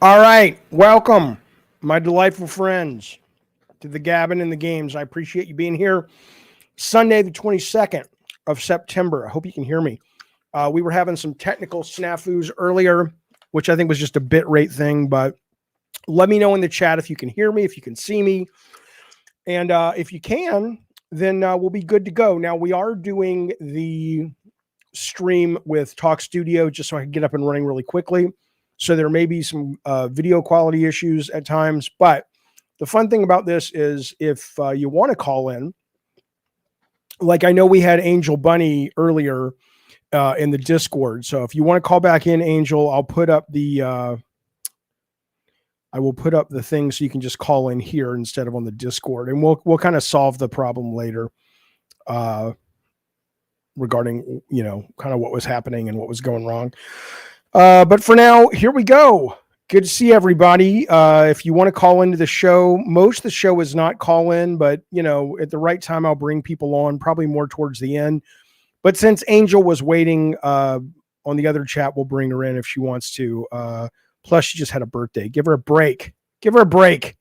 All right, welcome, my delightful friends, to the Gavin and the Games. I appreciate you being here. Sunday, the 22nd of September. I hope you can hear me. We were having some technical snafus earlier, which I think was just a bit rate thing, but let me know in the chat if you can hear me, if you can see me. And if you can, then we'll be good to go. Now, we are doing the stream with Talk Studio just so I can get up and running really quickly. So there may be some video quality issues at times, but the fun thing about this is if you want to call in, like I know we had Angel Bunny earlier in the Discord. So if you want to call back in, Angel, I'll put up the I will put up the thing so you can just call in here instead of on the Discord, and we'll kind of solve the problem later regarding kind of what was happening and what was going wrong. But for now, here we go. Good to see everybody. If you want to call into the show, most of the show is not call in, but at the right time, I'll bring people on, probably more towards the end. But since Angel was waiting on the other chat, we'll bring her in if she wants to. Plus, she just had a birthday. Give her a break. Give her a break.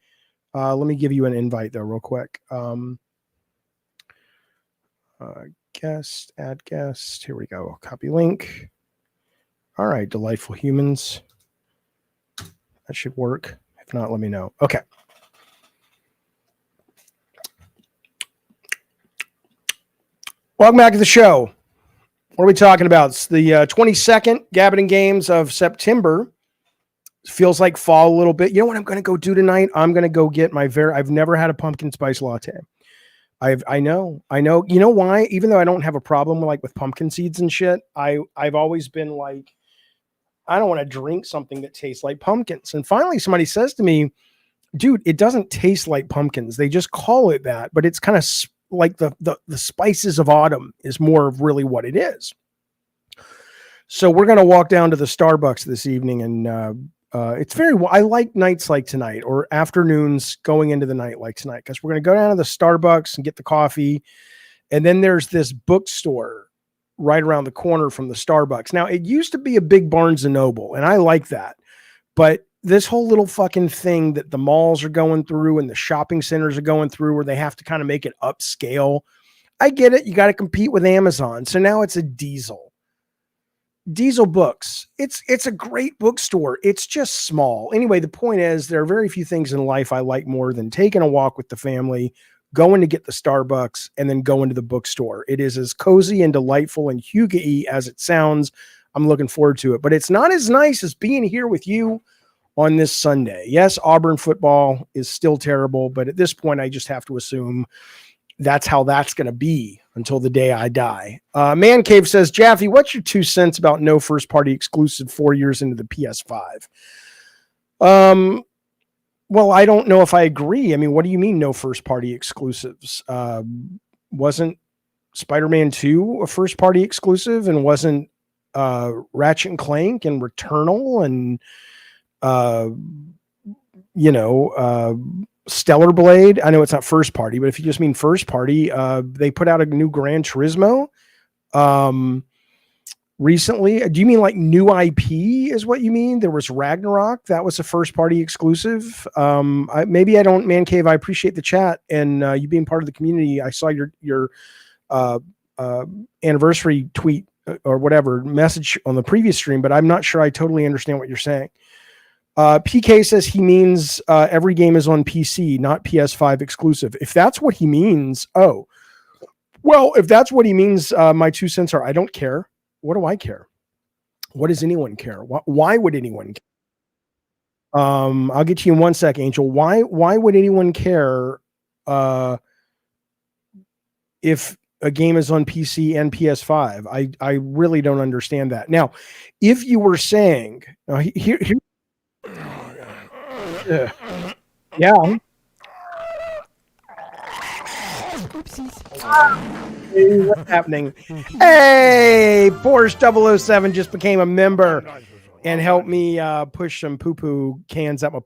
Let me give you an invite, though, real quick. Guest, add guest. Here we go. Copy link. All right, delightful humans. That should work. If not, let me know. Okay. Welcome back to the show. What are we talking about? It's the 22nd Gavin and Games of September. Feels like fall a little bit. You know what I'm going to go do tonight? I'm going to go get I've never had a pumpkin spice latte. I know. You know why? Even though I don't have a problem with pumpkin seeds and shit, I've always been like, I don't want to drink something that tastes like pumpkins. And finally somebody says to me, dude, it doesn't taste like pumpkins. They just call it that, but it's kind of like the spices of autumn is more of really what it is. So we're going to walk down to the Starbucks this evening, and it's I like nights like tonight, or afternoons going into the night like tonight, because we're going to go down to the Starbucks and get the coffee. And then there's this bookstore right around the corner from the Starbucks. Now, it used to be a big Barnes and Noble, and I like that. But this whole little fucking thing that the malls are going through and the shopping centers are going through, where they have to kind of make it upscale. I get it. You got to compete with Amazon. So now it's a Diesel Books. It's a great bookstore. It's just small. Anyway, the point is, there are very few things in life I like more than taking a walk with the family, going to get the Starbucks, and then going to the bookstore. It is as cozy and delightful and hygge as it sounds. I'm looking forward to it, but it's not as nice as being here with you on this Sunday. Yes, Auburn football is still terrible, but at this point, I just have to assume that's how that's going to be until the day I die. Man Cave says, Jaffe, what's your 2 cents about no first party exclusive 4 years into the PS5? Well, I don't know if I agree. I mean, what do you mean no first party exclusives? Wasn't Spider-Man 2 a first party exclusive, and wasn't Ratchet and Clank and Returnal and Stellar Blade? I know it's not first party, but if you just mean first party, they put out a new Gran Turismo recently. Do you mean like new IP is what you mean? There was Ragnarok. That was a first party exclusive. Maybe I don't, Man Cave. I appreciate the chat and you being part of the community. I saw your anniversary tweet or whatever message on the previous stream, but I'm not sure I totally understand what you're saying. PK says he means every game is on PC, not PS5 exclusive. If that's what he means, if that's what he means, my 2 cents are, I don't care. What do I care? What does anyone care? Why would anyone care? I'll get to you in 1 sec, Angel. Why would anyone care if a game is on PC and PS5? I really don't understand that. Now, if you were saying here yeah. Hey, what's happening? Hey, Porsche 007 just became a member and helped me push some poo-poo cans out my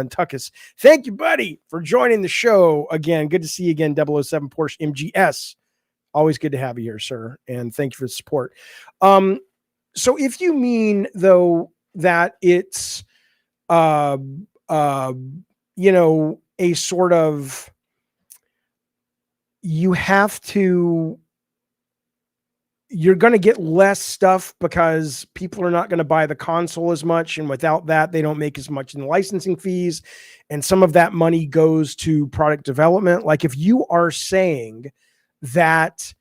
tuckus. Thank you, buddy, for joining the show again. Good to see you again, 007 Porsche MGS. Always good to have you here, sir. And thank you for the support. So if you mean, though, that it's uh, uh, a sort of, you're going to get less stuff because people are not going to buy the console as much. And without that, they don't make as much in the licensing fees. And some of that money goes to product development. Like if you are saying that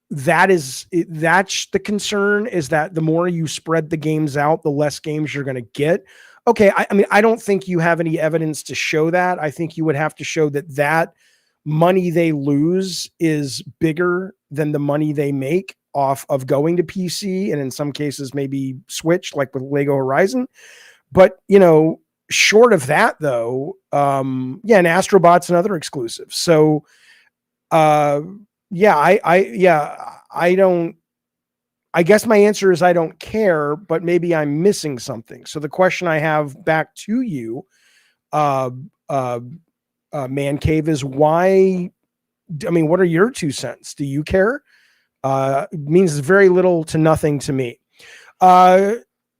that's the concern, is that the more you spread the games out, the less games you're going to get. Okay. I mean, I don't think you have any evidence to show that. I think you would have to show that money they lose is bigger than the money they make off of going to PC, and in some cases maybe Switch, like with Lego Horizon. But short of that though, and Astro Bot's another exclusive. So I guess my answer is I don't care, but maybe I'm missing something. So the question I have back to you, Man Cave, is why? I mean, what are your 2 cents? Do you care? It means very little to nothing to me.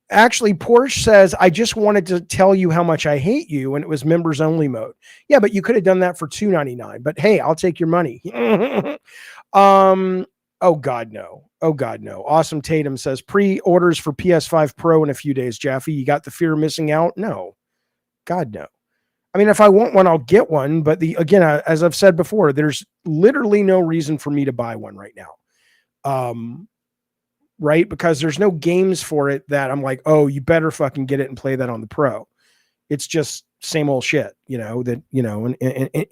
Actually, Porsche says, I just wanted to tell you how much I hate you, and it was members only mode. Yeah, but you could have done that for $2.99. But hey, I'll take your money. Oh God, no. Oh God, no. Awesome Tatum says, pre-orders for PS5 Pro in a few days, Jaffe. You got the fear of missing out? No. God, no. I mean, if I want one, I'll get one. But again, as I've said before, there's literally no reason for me to buy one right now. Right? Because there's no games for it that I'm like, oh, you better fucking get it and play that on the Pro. It's just same old shit, and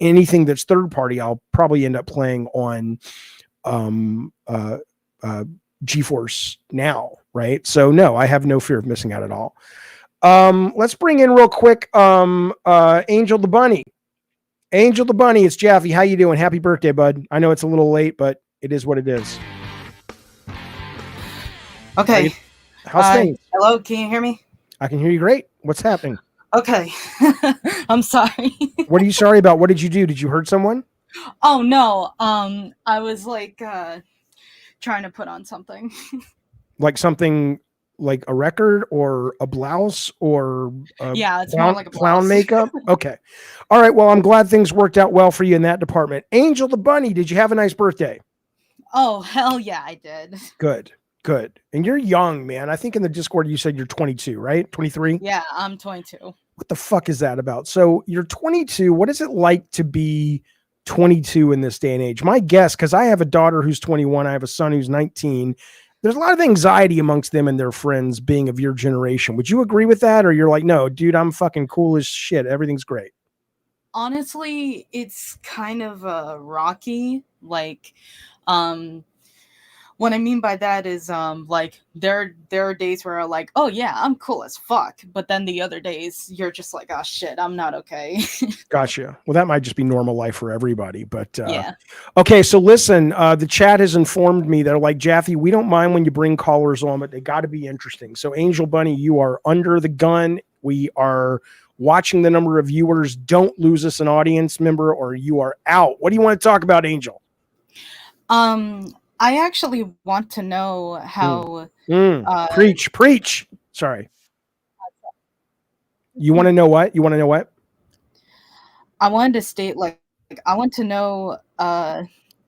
anything that's third party, I'll probably end up playing on GeForce Now. Right? So no, I have no fear of missing out at all. Let's bring in real quick, Angel the Bunny. Angel the Bunny, it's Jaffe. How you doing? Happy birthday, bud. I know it's a little late, but it is what it is. Okay. How's things? Hello, can you hear me? I can hear you great. What's happening? Okay. I'm sorry. What are you sorry about? What did you do? Did you hurt someone? Oh, no. I was like trying to put on something. Like something like a record or a blouse or it's more like a clown makeup? Okay. All right. Well, I'm glad things worked out well for you in that department. Angel the Bunny, did you have a nice birthday? Oh, hell yeah, I did. Good. And you're young, man. I think in the Discord you said you're 22, right? 23? Yeah, I'm 22. What the fuck is that about? So you're 22. What is it like to be 22 in this day and age? My guess, because I have a daughter who's 21, I have a son who's 19. There's a lot of anxiety amongst them and their friends being of your generation. Would you agree with that? Or you're like, no, dude, I'm fucking cool as shit. Everything's great. Honestly, it's kind of rocky. Like, what I mean by that is, like, there are days where I'm like, oh yeah, I'm cool as fuck. But then the other days, you're just like, oh shit, I'm not okay. Gotcha. Well, that might just be normal life for everybody. But yeah. Okay, so listen, the chat has informed me. They're like, Jaffe, we don't mind when you bring callers on, but they got to be interesting. So Angel Bunny, you are under the gun. We are watching the number of viewers. Don't lose us an audience member or you are out. What do you want to talk about, Angel? I actually want to know how... Preach. Sorry. You want to know what? I wanted to state, like I want to know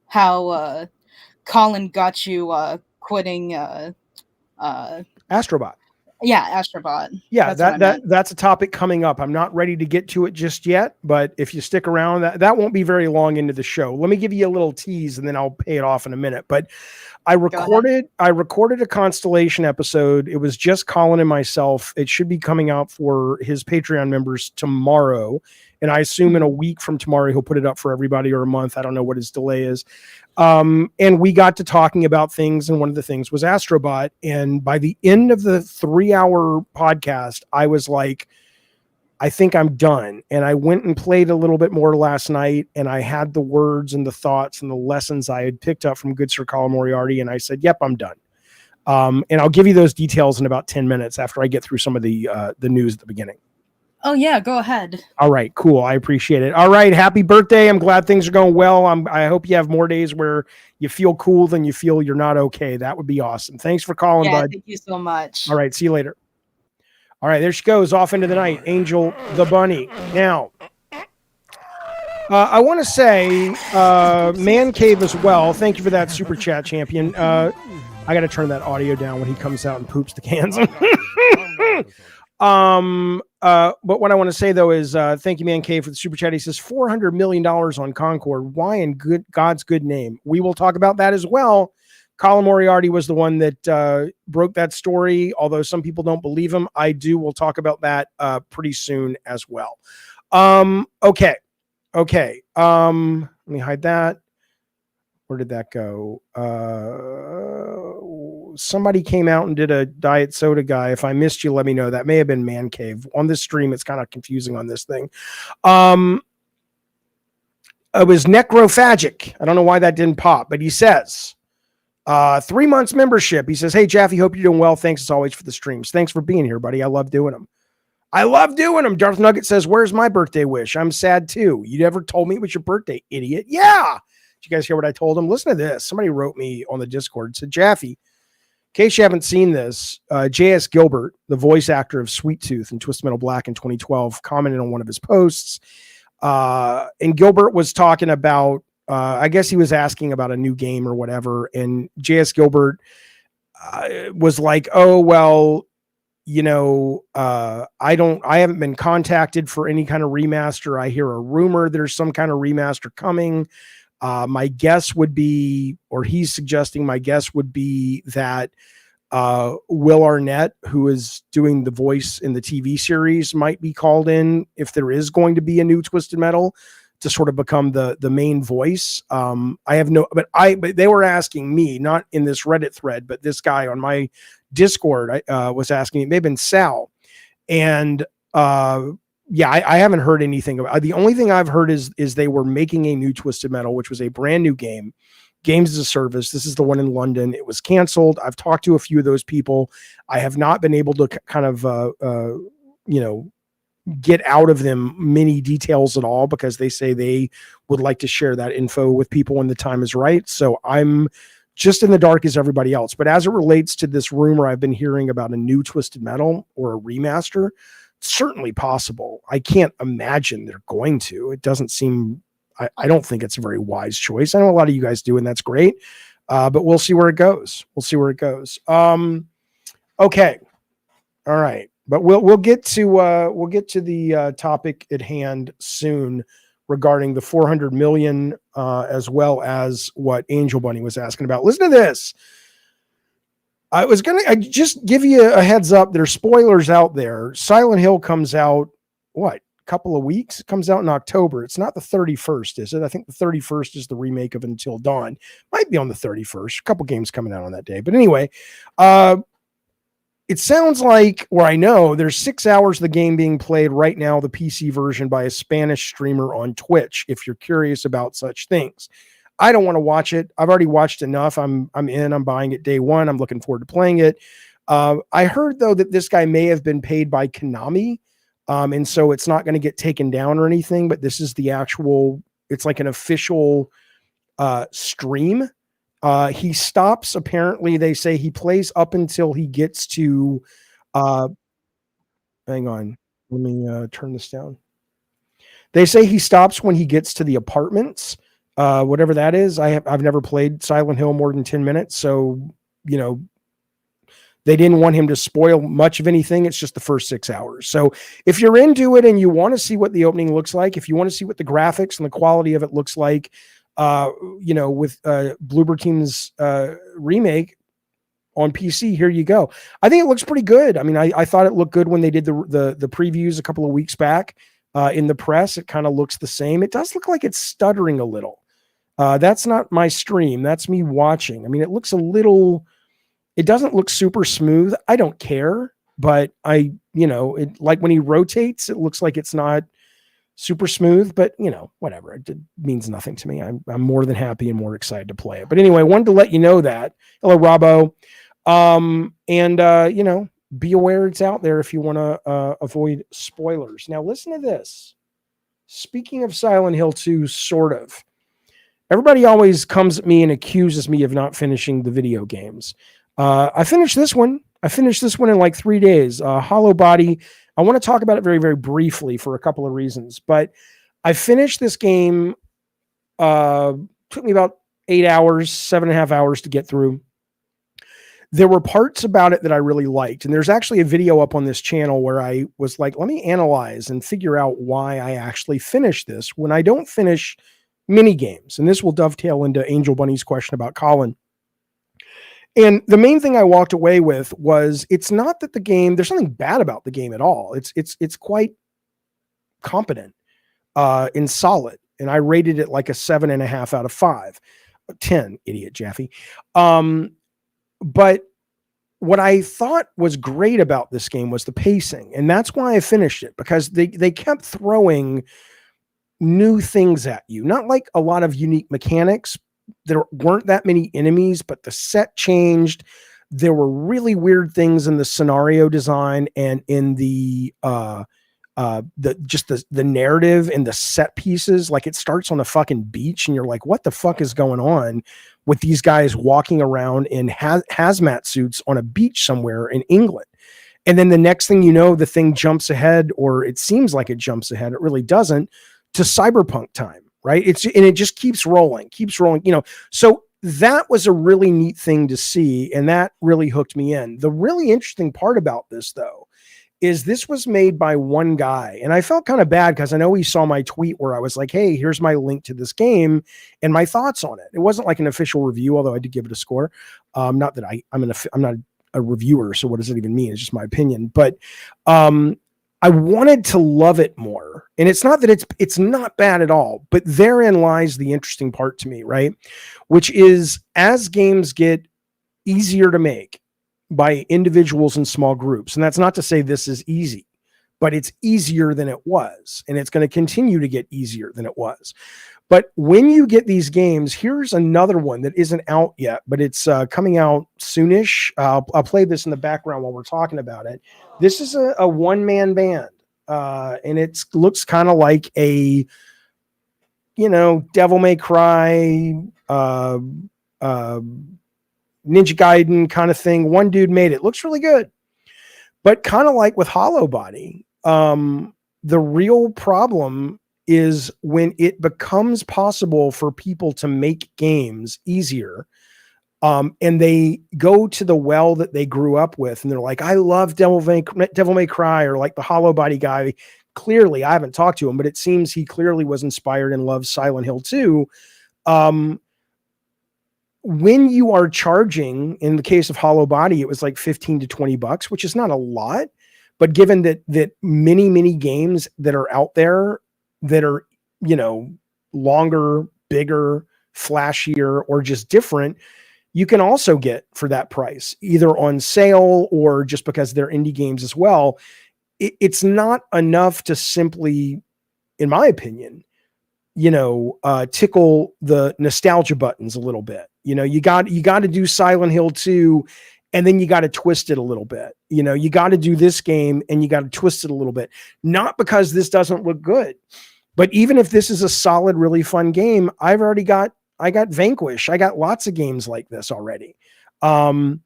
how Colin got you quitting Astro Bot. Yeah, Astro Bot. Yeah, that's a topic coming up. I'm not ready to get to it just yet, but if you stick around, that won't be very long into the show. Let me give you a little tease and then I'll pay it off in a minute. But I recorded a Constellation episode. It was just Colin and myself. It should be coming out for his Patreon members tomorrow. And I assume in a week from tomorrow, he'll put it up for everybody, or a month. I don't know what his delay is. And we got to talking about things. And one of the things was Astro Bot. And by the end of the 3-hour podcast, I was like, I think I'm done. And I went and played a little bit more last night. And I had the words and the thoughts and the lessons I had picked up from good Sir Colin Moriarty. And I said, yep, I'm done. And I'll give you those details in about 10 minutes after I get through some of the news at the beginning. Oh, yeah, go ahead. All right, cool. I appreciate it. All right, happy birthday. I'm glad things are going well. I hope you have more days where you feel cool than you feel you're not okay. That would be awesome. Thanks for calling, bud. Thank you so much. All right, see you later. All right, there she goes off into the night. Angel the Bunny. Now, I want to say Man Cave as well. Thank you for that super chat, champion. I got to turn that audio down when he comes out and poops the cans. But what I want to say though is thank you, Man Cave, for the super chat. He says $400 million on Concord. Why in God's good name? We will talk about that as well. Colin Moriarty was the one that broke that story. Although some people don't believe him, I do. We'll talk about that pretty soon as well. Okay. Let me hide that. Where did that go? Somebody came out and did a diet soda guy. If I missed you, let me know. That may have been Man Cave. On this stream, it's kind of confusing on this thing. It was Necrophagic. I don't know why that didn't pop, but he says 3 months membership. He says, hey, Jaffe, hope you're doing well. Thanks as always for the streams. Thanks for being here, buddy. I love doing them. Darth Nugget says, where's my birthday wish? I'm sad too. You never told me it was your birthday, idiot. Yeah. Did you guys hear what I told him? Listen to this. Somebody wrote me on the Discord, said, Jaffe, in case you haven't seen this, J.S. Gilbert, the voice actor of Sweet Tooth in Twisted Metal Black in 2012, commented on one of his posts. And Gilbert was talking about, I guess he was asking about a new game or whatever. And J.S. Gilbert was like, oh, well, you know, I haven't been contacted for any kind of remaster. I hear a rumor there's some kind of remaster coming. My guess would be, or he's suggesting my guess would be that Will Arnett, who is doing the voice in the TV series, might be called in if there is going to be a new Twisted Metal to sort of become the main voice. I have no, but they were asking me, not in this Reddit thread, but this guy on my Discord was asking, it may have been Sal. And yeah, I haven't heard anything about. The only thing I've heard is they were making a new Twisted Metal, which was a brand new game, Games as a Service. This is the one in London. It was canceled. I've talked to a few of those people. I have not been able to kind of, you know, get out of them many details at all because they say they would like to share that info with people when the time is right. So I'm just in the dark as everybody else. But as it relates to this rumor I've been hearing about a new Twisted Metal or a remaster, it's certainly possible. I can't imagine they're going to. It doesn't seem, I don't think it's a very wise choice. I know a lot of you guys do, and that's great. But we'll see where it goes. Okay. All right. But we'll get to the topic at hand soon regarding the 400 million, as well as what Angel Bunny was asking about. Listen to this. I just give you a heads up. There's spoilers out there. Silent Hill comes out, what, couple of weeks? It comes out in October. It's not the 31st, is it? I think the 31st is the remake of Until Dawn. Might be on the 31st. A couple games coming out on that day. But anyway, it sounds like, or I know, there's 6 hours of the game being played right now, the PC version, by a Spanish streamer on Twitch, if you're curious about such things. I don't want to watch it. I've already watched enough. I'm in. I'm buying it day one. I'm looking forward to playing it. I heard, though, that this guy may have been paid by Konami, and so it's not going to get taken down or anything, but this is the actual, it's like an official stream. He stops, apparently, they say he plays up until he gets to, hang on, let me turn this down. They say he stops when he gets to the apartments, whatever that is. I've never played Silent Hill more than 10 minutes. So, you know, they didn't want him to spoil much of anything. It's just the first 6 hours. So if you're into it and you want to see what the opening looks like, if you want to see what the graphics and the quality of it looks like, you know, with Bloober Team's remake on PC, here you go. I think it looks pretty good. I mean, I thought it looked good when they did the previews a couple of weeks back in the press. It kind of looks the same. It does look like it's stuttering a little. That's not my stream. That's me watching. I mean, it looks a little, it doesn't look super smooth. I don't care, but you know, it, like when he rotates, it looks like it's not super smooth, but you know, whatever. It means nothing to me. I'm more than happy and more excited to play it. But anyway, wanted to let you know that. Hello, Robbo. You know, be aware it's out there if you want to avoid spoilers. Now, listen to this. Speaking of Silent Hill 2, sort of. Everybody always comes at me and accuses me of not finishing the video games. I finished this one. In like 3 days. Hollowbody. I want to talk about it very, very briefly for a couple of reasons, but I finished this game. Took me about 8 hours, 7.5 hours to get through. There were parts about it that I really liked. And there's actually a video up on this channel where I was like, let me analyze and figure out why I actually finished this when I don't finish mini games. And this will dovetail into Angel Bunny's question about Colin. And the main thing I walked away with was, it's not that the game, there's nothing bad about the game at all. It's quite competent and solid. And I rated it like a 7.5 out of 5. 10, idiot Jaffe. But what I thought was great about this game was the pacing. And that's why I finished it, because they kept throwing new things at you. Not like a lot of unique mechanics. There weren't that many enemies, but the set changed. There were really weird things in the scenario design and in the narrative and the set pieces. Like, it starts on a fucking beach and you're like, what the fuck is going on with these guys walking around in hazmat suits on a beach somewhere in England? And then the next thing you know, the thing jumps ahead, or it seems like it jumps ahead. It really doesn't, to cyberpunk time, right? And it just keeps rolling, so that was a really neat thing to see. And that really hooked me in. The really interesting part about this, though, is this was made by one guy. And I felt kind of bad because I know he saw my tweet where I was like, hey, here's my link to this game and my thoughts on it. It wasn't like an official review, although I did give it a score. Not that I'm not a reviewer, so what does it even mean? It's just my opinion. But I wanted to love it more. And it's not that it's not bad at all, but therein lies the interesting part to me, right? Which is, as games get easier to make by individuals and small groups, and that's not to say this is easy, but it's easier than it was, and it's going to continue to get easier than it was. But when you get these games, here's another one that isn't out yet, but it's coming out soonish. I'll play this in the background while we're talking about it. This is a one-man band, and it looks kind of like a, Devil May Cry, Ninja Gaiden kind of thing. One dude made it. Looks really good. But kind of like with Hollowbody, the real problem is when it becomes possible for people to make games easier, and they go to the well that they grew up with, and they're like, I love Devil May Cry, or like the Hollowbody guy. Clearly, I haven't talked to him, but it seems he clearly was inspired and loves Silent Hill 2. When you are charging, in the case of Hollowbody, it was like $15 to $20, which is not a lot, but given that many games that are out there that are, longer, bigger, flashier, or just different, you can also get for that price, either on sale or just because they're indie games as well. It's not enough to simply, in my opinion, tickle the nostalgia buttons a little bit. You got to do Silent Hill 2, and then you got to twist it a little bit. You got to do this game and you got to twist it a little bit. Not because this doesn't look good, but even if this is a solid, really fun game, I got Vanquish. I got lots of games like this already. And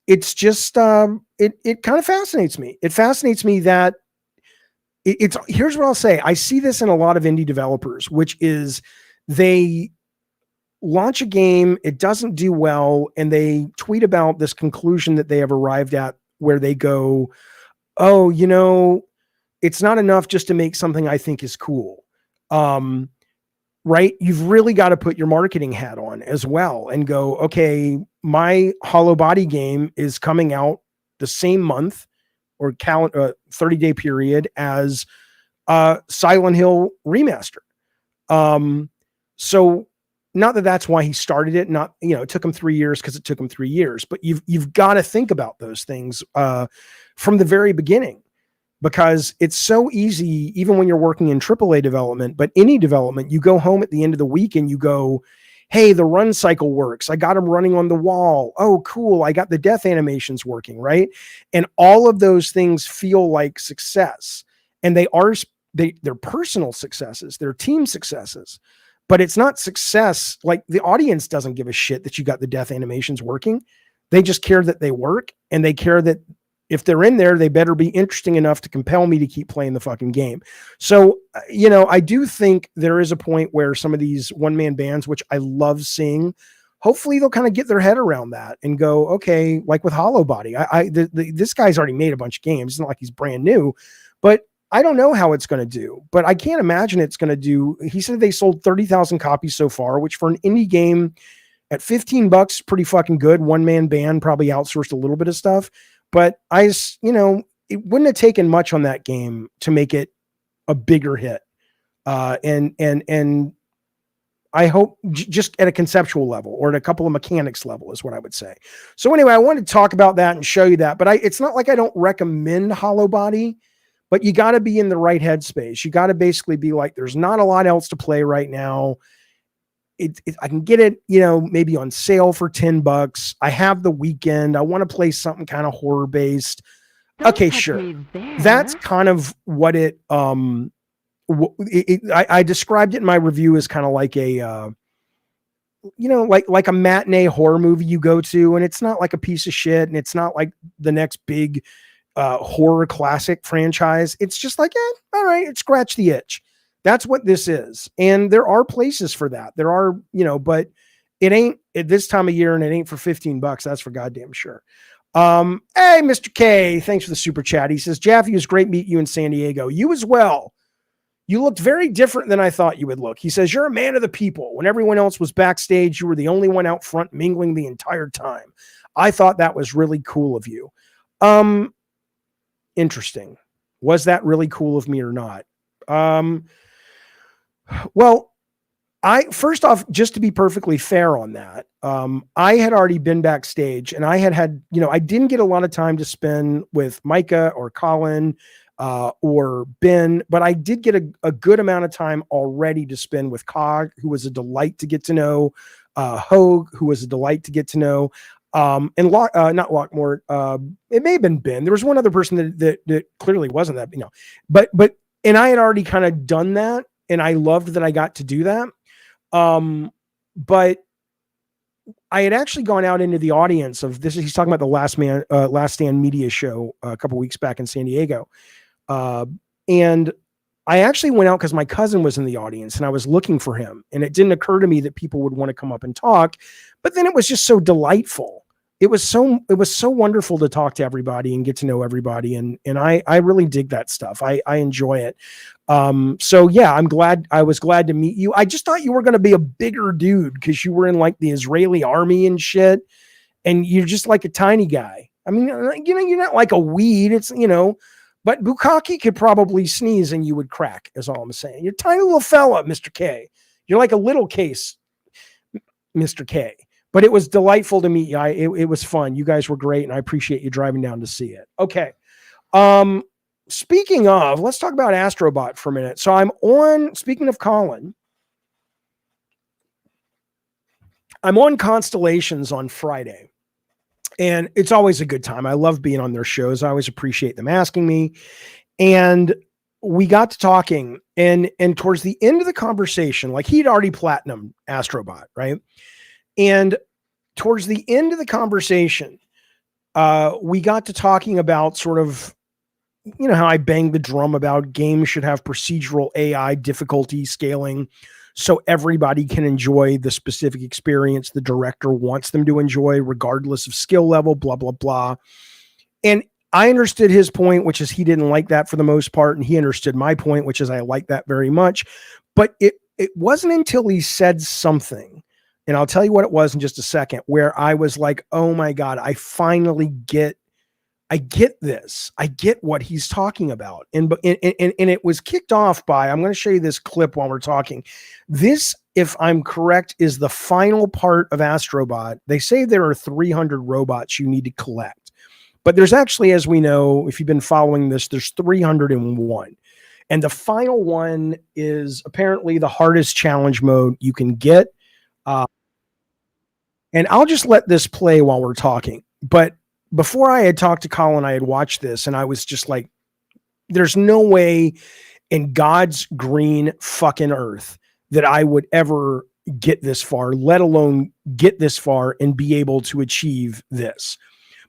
it's just, it kind of fascinates me. It fascinates me that here's what I'll say. I see this in a lot of indie developers, which is they launch a game, it doesn't do well, and they tweet about this conclusion that they have arrived at, where they go, oh, it's not enough just to make something I think is cool. Right? You've really got to put your marketing hat on as well and go, okay, my Hollowbody game is coming out the same month or 30-day period as Silent Hill Remaster. So not that that's why he started it. Not, it took him 3 years because it took him 3 years, but you've got to think about those things from the very beginning, because it's so easy, even when you're working in AAA development, but any development, you go home at the end of the week and you go, hey, the run cycle works. I got them running on the wall. Oh, cool. I got the death animations working, right? And all of those things feel like success. And they're personal successes, they're team successes. But it's not success. Like, the audience doesn't give a shit that you got the death animations working. They just care that they work, and they care that if they're in there, they better be interesting enough to compel me to keep playing the fucking game. So, I do think there is a point where some of these one-man bands, which I love seeing, hopefully they'll kind of get their head around that and go, okay, like with Hollowbody, this guy's already made a bunch of games. It's not like he's brand new, but I don't know how it's going to do, but I can't imagine it's going to do. He said they sold 30,000 copies so far, which for an indie game at $15, pretty fucking good. One-man band, probably outsourced a little bit of stuff. But it wouldn't have taken much on that game to make it a bigger hit. And I hope just at a conceptual level or at a couple of mechanics level is what I would say. So anyway, I wanted to talk about that and show you that, but it's not like I don't recommend Hollowbody, but you got to be in the right headspace. You got to basically be like, there's not a lot else to play right now. I can get it, maybe on sale for $10. I have the weekend. I want to play something kind of horror based. Okay, sure. That's kind of what I described it in my review as kind of like a, like a matinee horror movie you go to, and it's not like a piece of shit, and it's not like the next big horror classic franchise. It's just like, all right, it scratched the itch. That's what this is. And there are places for that. There are, but it ain't at this time of year, and it ain't for $15. That's for goddamn sure. Hey, Mr. K, thanks for the super chat. He says, Jaffe, it was great meeting you in San Diego. You as well. You looked very different than I thought you would look. He says, you're a man of the people. When everyone else was backstage, you were the only one out front mingling the entire time. I thought that was really cool of you. Interesting. Was that really cool of me or not? Well, first off, just to be perfectly fair on that, I had already been backstage, and I had, I didn't get a lot of time to spend with Micah or Colin or Ben, but I did get a good amount of time already to spend with Cog, who was a delight to get to know, Hogue, who was a delight to get to know, and not Lockmore. It may have been Ben. There was one other person that clearly wasn't that, but and I had already kind of done that. And I loved that I got to do that. But I had actually gone out into the audience of this. He's talking about the Last Stand media show a couple weeks back in San Diego. And I actually went out because my cousin was in the audience and I was looking for him. And it didn't occur to me that people would want to come up and talk, but then it was just so delightful. It was so wonderful to talk to everybody and get to know everybody. And I really dig that stuff. I enjoy it. So yeah, I was glad to meet you. I just thought you were going to be a bigger dude because you were in like the Israeli army and shit. And you're just like a tiny guy. I mean, you're not like a weed. It's, but Bukaki could probably sneeze and you would crack, is all I'm saying. You're a tiny little fella, Mr. K. You're like a little case, Mr. K. But it was delightful to meet you. It was fun. You guys were great, and I appreciate you driving down to see it. Okay. Speaking of, let's talk about Astro Bot for a minute. So speaking of Colin, I'm on Constellations on Friday, and it's always a good time. I love being on their shows. I always appreciate them asking me. And we got to talking, and towards the end of the conversation, like he'd already platinum Astro Bot, right? And towards the end of the conversation, we got to talking about sort of, how I banged the drum about games should have procedural AI difficulty scaling so everybody can enjoy the specific experience the director wants them to enjoy, regardless of skill level, blah, blah, blah. And I understood his point, which is he didn't like that for the most part. And he understood my point, which is I like that very much. But it wasn't until he said something, and I'll tell you what it was in just a second, where I was like, oh my God, I finally get this. I get what he's talking about. And it was kicked off by, I'm going to show you this clip while we're talking. This, if I'm correct, is the final part of Astro Bot. They say there are 300 robots you need to collect, but there's actually, as we know, if you've been following this, there's 301. And the final one is apparently the hardest challenge mode you can get. And I'll just let this play while we're talking. But before I had talked to Colin, I had watched this and I was just like, there's no way in God's green fucking earth that I would ever get this far, let alone get this far and be able to achieve this.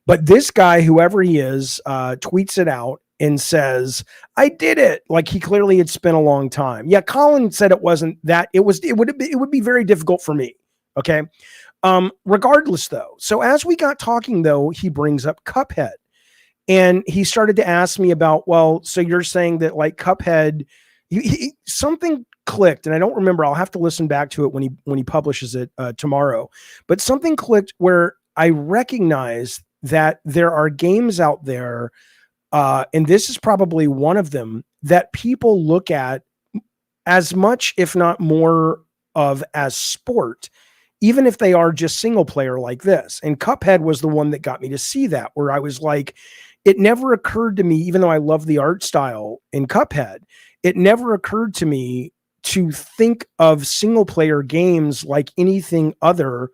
But this guy, whoever he is, tweets it out and says, I did it. Like he clearly had spent a long time. Yeah. Colin said it wasn't that. It would be very difficult for me. Okay. Regardless though. So as we got talking though, he brings up Cuphead and he started to ask me about, well, so you're saying that like Cuphead, something clicked, and I don't remember. I'll have to listen back to it when he publishes it tomorrow. But something clicked where I recognize that there are games out there, and this is probably one of them, that people look at as much, if not more, of as sport, even if they are just single player like this. And Cuphead was the one that got me to see that, where I was like, it never occurred to me, even though I love the art style in Cuphead, it never occurred to me to think of single player games like anything other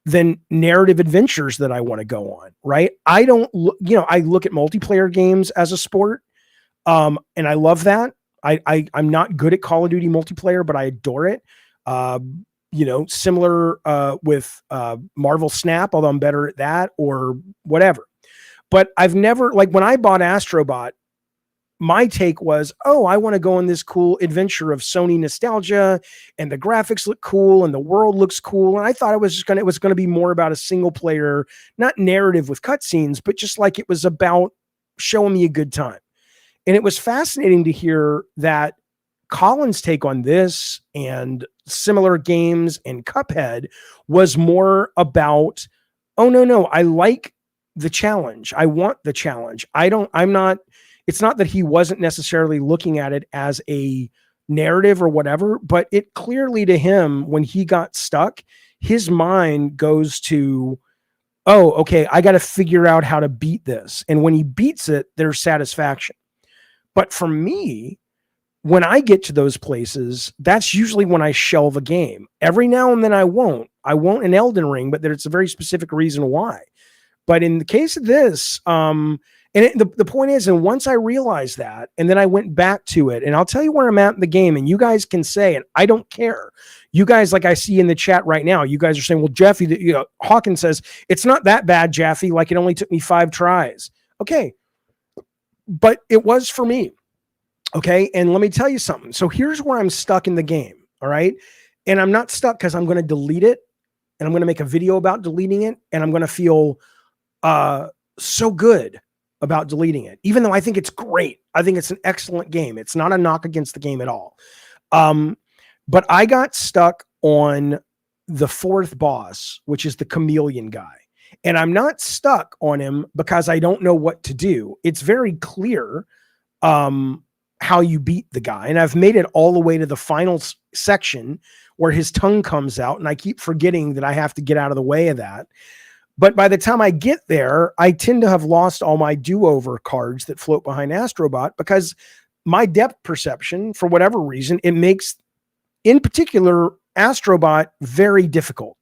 than narrative adventures that I want to go on. Right. I don't look, I look at multiplayer games as a sport. And I love that. I'm not good at Call of Duty multiplayer, but I adore it. Similar with Marvel Snap, although I'm better at that or whatever. But I've never, like when I bought Astro Bot, my take was, oh, I want to go on this cool adventure of Sony nostalgia, and the graphics look cool and the world looks cool. And I thought it was going to be more about a single player, not narrative with cutscenes, but just like it was about showing me a good time. And it was fascinating to hear that Colin's take on this and similar games and Cuphead was more about, oh, no, I like the challenge. I want the challenge. It's not that he wasn't necessarily looking at it as a narrative or whatever, but it clearly to him, when he got stuck, his mind goes to, oh, okay, I got to figure out how to beat this. And when he beats it, there's satisfaction. But for me, when I get to those places, that's usually when I shelve a game. Every now and then I won't in Elden Ring, but there's a very specific reason why. But in the case of this, the point is, and once I realized that, and then I went back to it, and I'll tell you where I'm at in the game, and you guys can say, and I don't care. You guys, like I see in the chat right now, you guys are saying, well, Jeffy, Hawkins says, it's not that bad, Jeffy, like it only took me 5 tries. Okay. But it was for me. Okay. And let me tell you something. So here's where I'm stuck in the game. All right. And I'm not stuck because I'm going to delete it, and I'm going to make a video about deleting it, and I'm going to feel so good about deleting it, even though I think it's great. I think it's an excellent game. It's not a knock against the game at all. But I got stuck on the 4th boss, which is the chameleon guy. And I'm not stuck on him because I don't know what to do. It's very clear how you beat the guy. And I've made it all the way to the final section where his tongue comes out, and I keep forgetting that I have to get out of the way of that. But by the time I get there, I tend to have lost all my do-over cards that float behind Astro Bot, because my depth perception, for whatever reason, it makes, in particular, Astro Bot very difficult.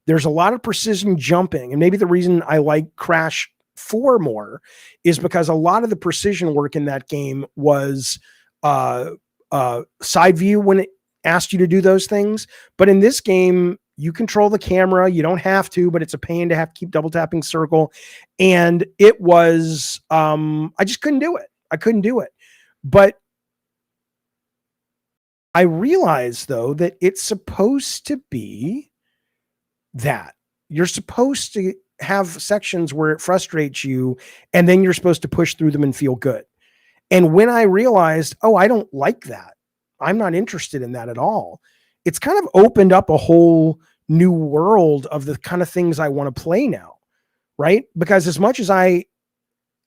There's a lot of precision jumping, and maybe the reason I like Crash 4 more is because a lot of the precision work in that game was side view when it asked you to do those things. But in this game, you control the camera. You don't have to, but it's a pain to have to keep double tapping circle. And it was, I just couldn't do it. I couldn't do it. But I realized though, that it's supposed to be that you're supposed to have sections where it frustrates you, and then you're supposed to push through them and feel good. And when I realized, oh, I don't like that, I'm not interested in that at all, it's kind of opened up a whole new world of the kind of things I want to play now, right? Because as much as I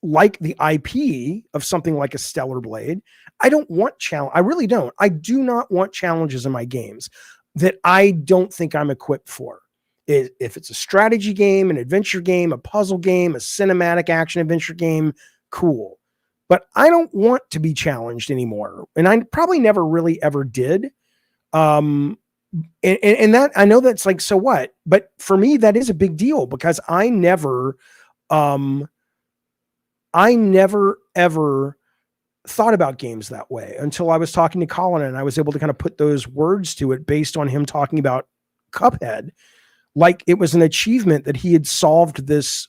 like the IP of something like a Stellar Blade, I don't want challenge. I really don't. I do not want challenges in my games that I don't think I'm equipped for. If it's a strategy game, an adventure game, a puzzle game, a cinematic action adventure game, cool. But I don't want to be challenged anymore. And I probably never really ever did. And that, I know that's like, so what? But for me, that is a big deal, because I never ever thought about games that way until I was talking to Colin, and I was able to kind of put those words to it based on him talking about Cuphead, like it was an achievement that he had solved this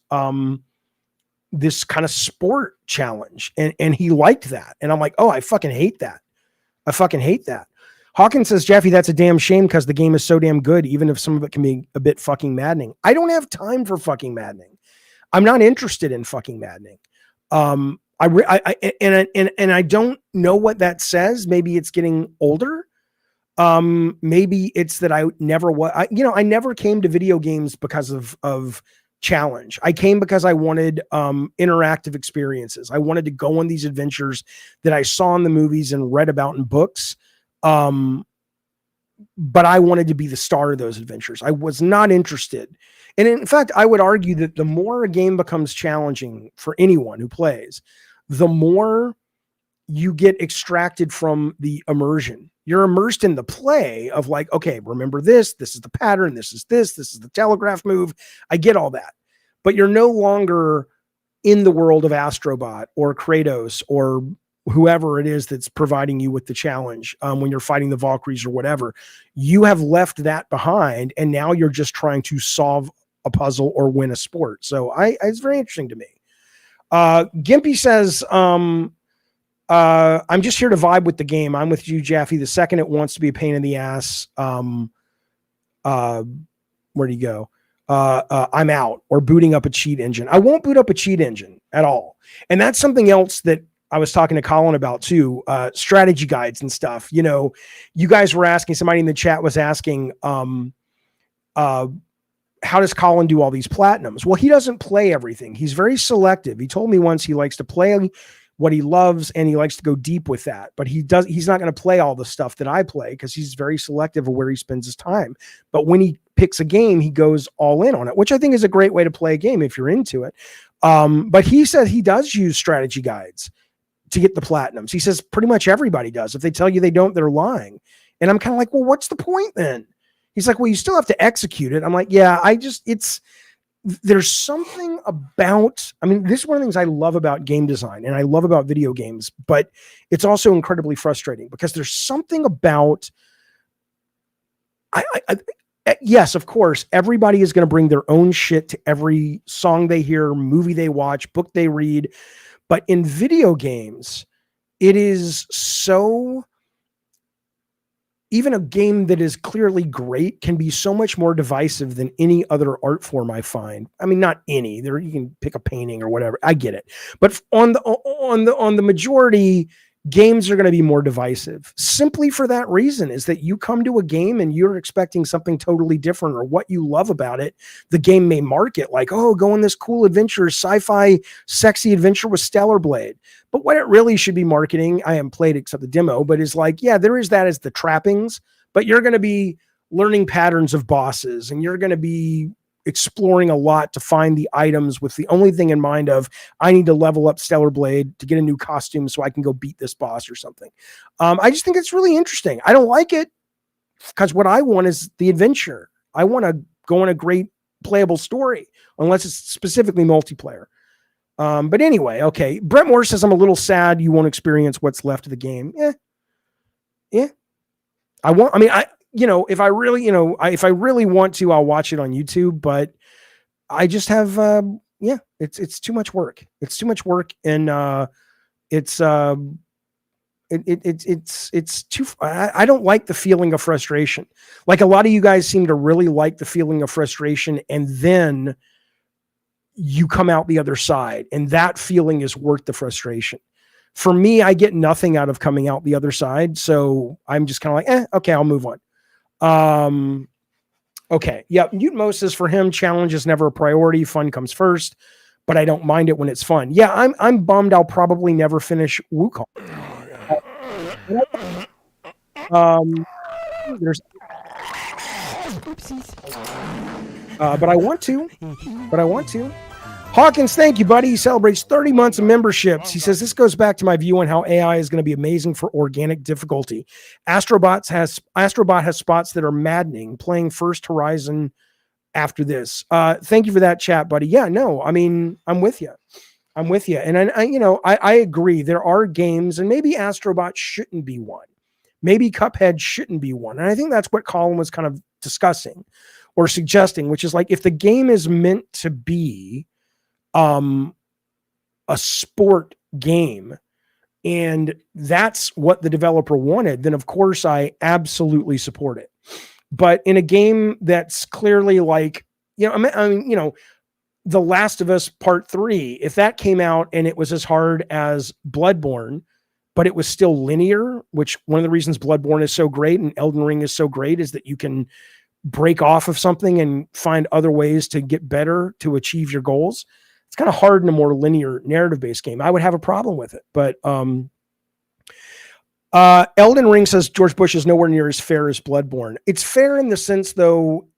this kind of sport challenge, and he liked that. And I'm like, oh, I fucking hate that. I fucking hate that. Hawkins says, Jeffy, that's a damn shame because the game is so damn good, even if some of it can be a bit fucking maddening. I don't have time for fucking maddening. I'm not interested in fucking maddening. I don't know what that says. Maybe it's getting older. Maybe it's that I never I never came to video games because of challenge. I came because I wanted interactive experiences. I wanted to go on these adventures that I saw in the movies and read about in books. But I wanted to be the star of those adventures. I was not interested. And in fact, I would argue that the more a game becomes challenging for anyone who plays, the more you get extracted from the immersion. You're immersed in the play of like, okay, remember this is the pattern, this is the telegraph move. I get all that. But you're no longer in the world of Astro Bot or Kratos or whoever it is that's providing you with the challenge when you're fighting the Valkyries or whatever. You have left that behind, and now you're just trying to solve a puzzle or win a sport. So it's very interesting to me. Gimpy says, I'm just here to vibe with the game. I'm with you, Jaffe. The second it wants to be a pain in the ass, where'd he go? I'm out, or booting up a cheat engine. I won't boot up a cheat engine at all. And that's something else that I was talking to Colin about too, strategy guides and stuff. You know, you guys were asking, somebody in the chat was asking, how does Colin do all these platinums? Well, he doesn't play everything. He's very selective. He told me once he likes to play what he loves and he likes to go deep with that, but he's not going to play all the stuff that I play because he's very selective of where he spends his time. But when he picks a game, he goes all in on it, which I think is a great way to play a game if you're into it. But he said he does use strategy guides to get the platinums. He says pretty much everybody does. If they tell you they don't, they're lying. And I'm kind of like, well, what's the point then? He's like, well, you still have to execute it. I'm like, yeah, there's something about, I mean, this is one of the things I love about game design and I love about video games, but it's also incredibly frustrating because there's something about, yes, of course, everybody is going to bring their own shit to every song they hear, movie they watch, book they read. But in video games, it is so, even a game that is clearly great can be so much more divisive than any other art form I find. I mean, not any, there you can pick a painting or whatever. I get it. But on the majority, games are going to be more divisive simply for that reason, is that you come to a game and you're expecting something totally different, or what you love about it. The game may market like, oh, go on this cool adventure, sci-fi, sexy adventure with Stellar Blade. But what it really should be marketing, I haven't played except the demo, but is like, yeah, there is that as the trappings, but you're going to be learning patterns of bosses and you're going to be exploring a lot to find the items with the only thing in mind of, I need to level up Stellar Blade to get a new costume so I can go beat this boss or something. I just think it's really interesting. I don't like it because what I want is the adventure. I want to go on a great playable story, unless it's specifically multiplayer. But anyway, okay. Brett Moore says, I'm a little sad you won't experience what's left of the game. Yeah. If I really want to, I'll watch it on YouTube, but I just have, it's too much work. It's too much work. And, it's too, I don't like the feeling of frustration. Like a lot of you guys seem to really like the feeling of frustration, and then you come out the other side and that feeling is worth the frustration. For me, I get nothing out of coming out the other side. So I'm just kind of like, okay, I'll move on. Okay. Yeah. Mutmo says for him, challenge is never a priority. Fun comes first, but I don't mind it when it's fun. Yeah. I'm bummed. I'll probably never finish Wukong. There's, but I want to. Hawkins, thank you, buddy. He celebrates 30 months of memberships. He says, this goes back to my view on how AI is going to be amazing for organic difficulty. Astro Bot has spots that are maddening, playing First Horizon after this. Thank you for that chat, buddy. Yeah, no, I mean, I'm with you. And I agree. There are games, and maybe Astro Bot shouldn't be one. Maybe Cuphead shouldn't be one. And I think that's what Colin was kind of discussing, or suggesting, which is like, if the game is meant to be a sport game and that's what the developer wanted, then of course I absolutely support it. But in a game that's clearly like, I mean, The Last of Us Part 3, if that came out and it was as hard as Bloodborne, but it was still linear, which one of the reasons Bloodborne is so great and Elden Ring is so great is that you can break off of something and find other ways to get better to achieve your goals. It's kind of hard in a more linear narrative-based game. I would have a problem with it. But Elden Ring says George Bush is nowhere near as fair as Bloodborne. It's fair in the sense, though,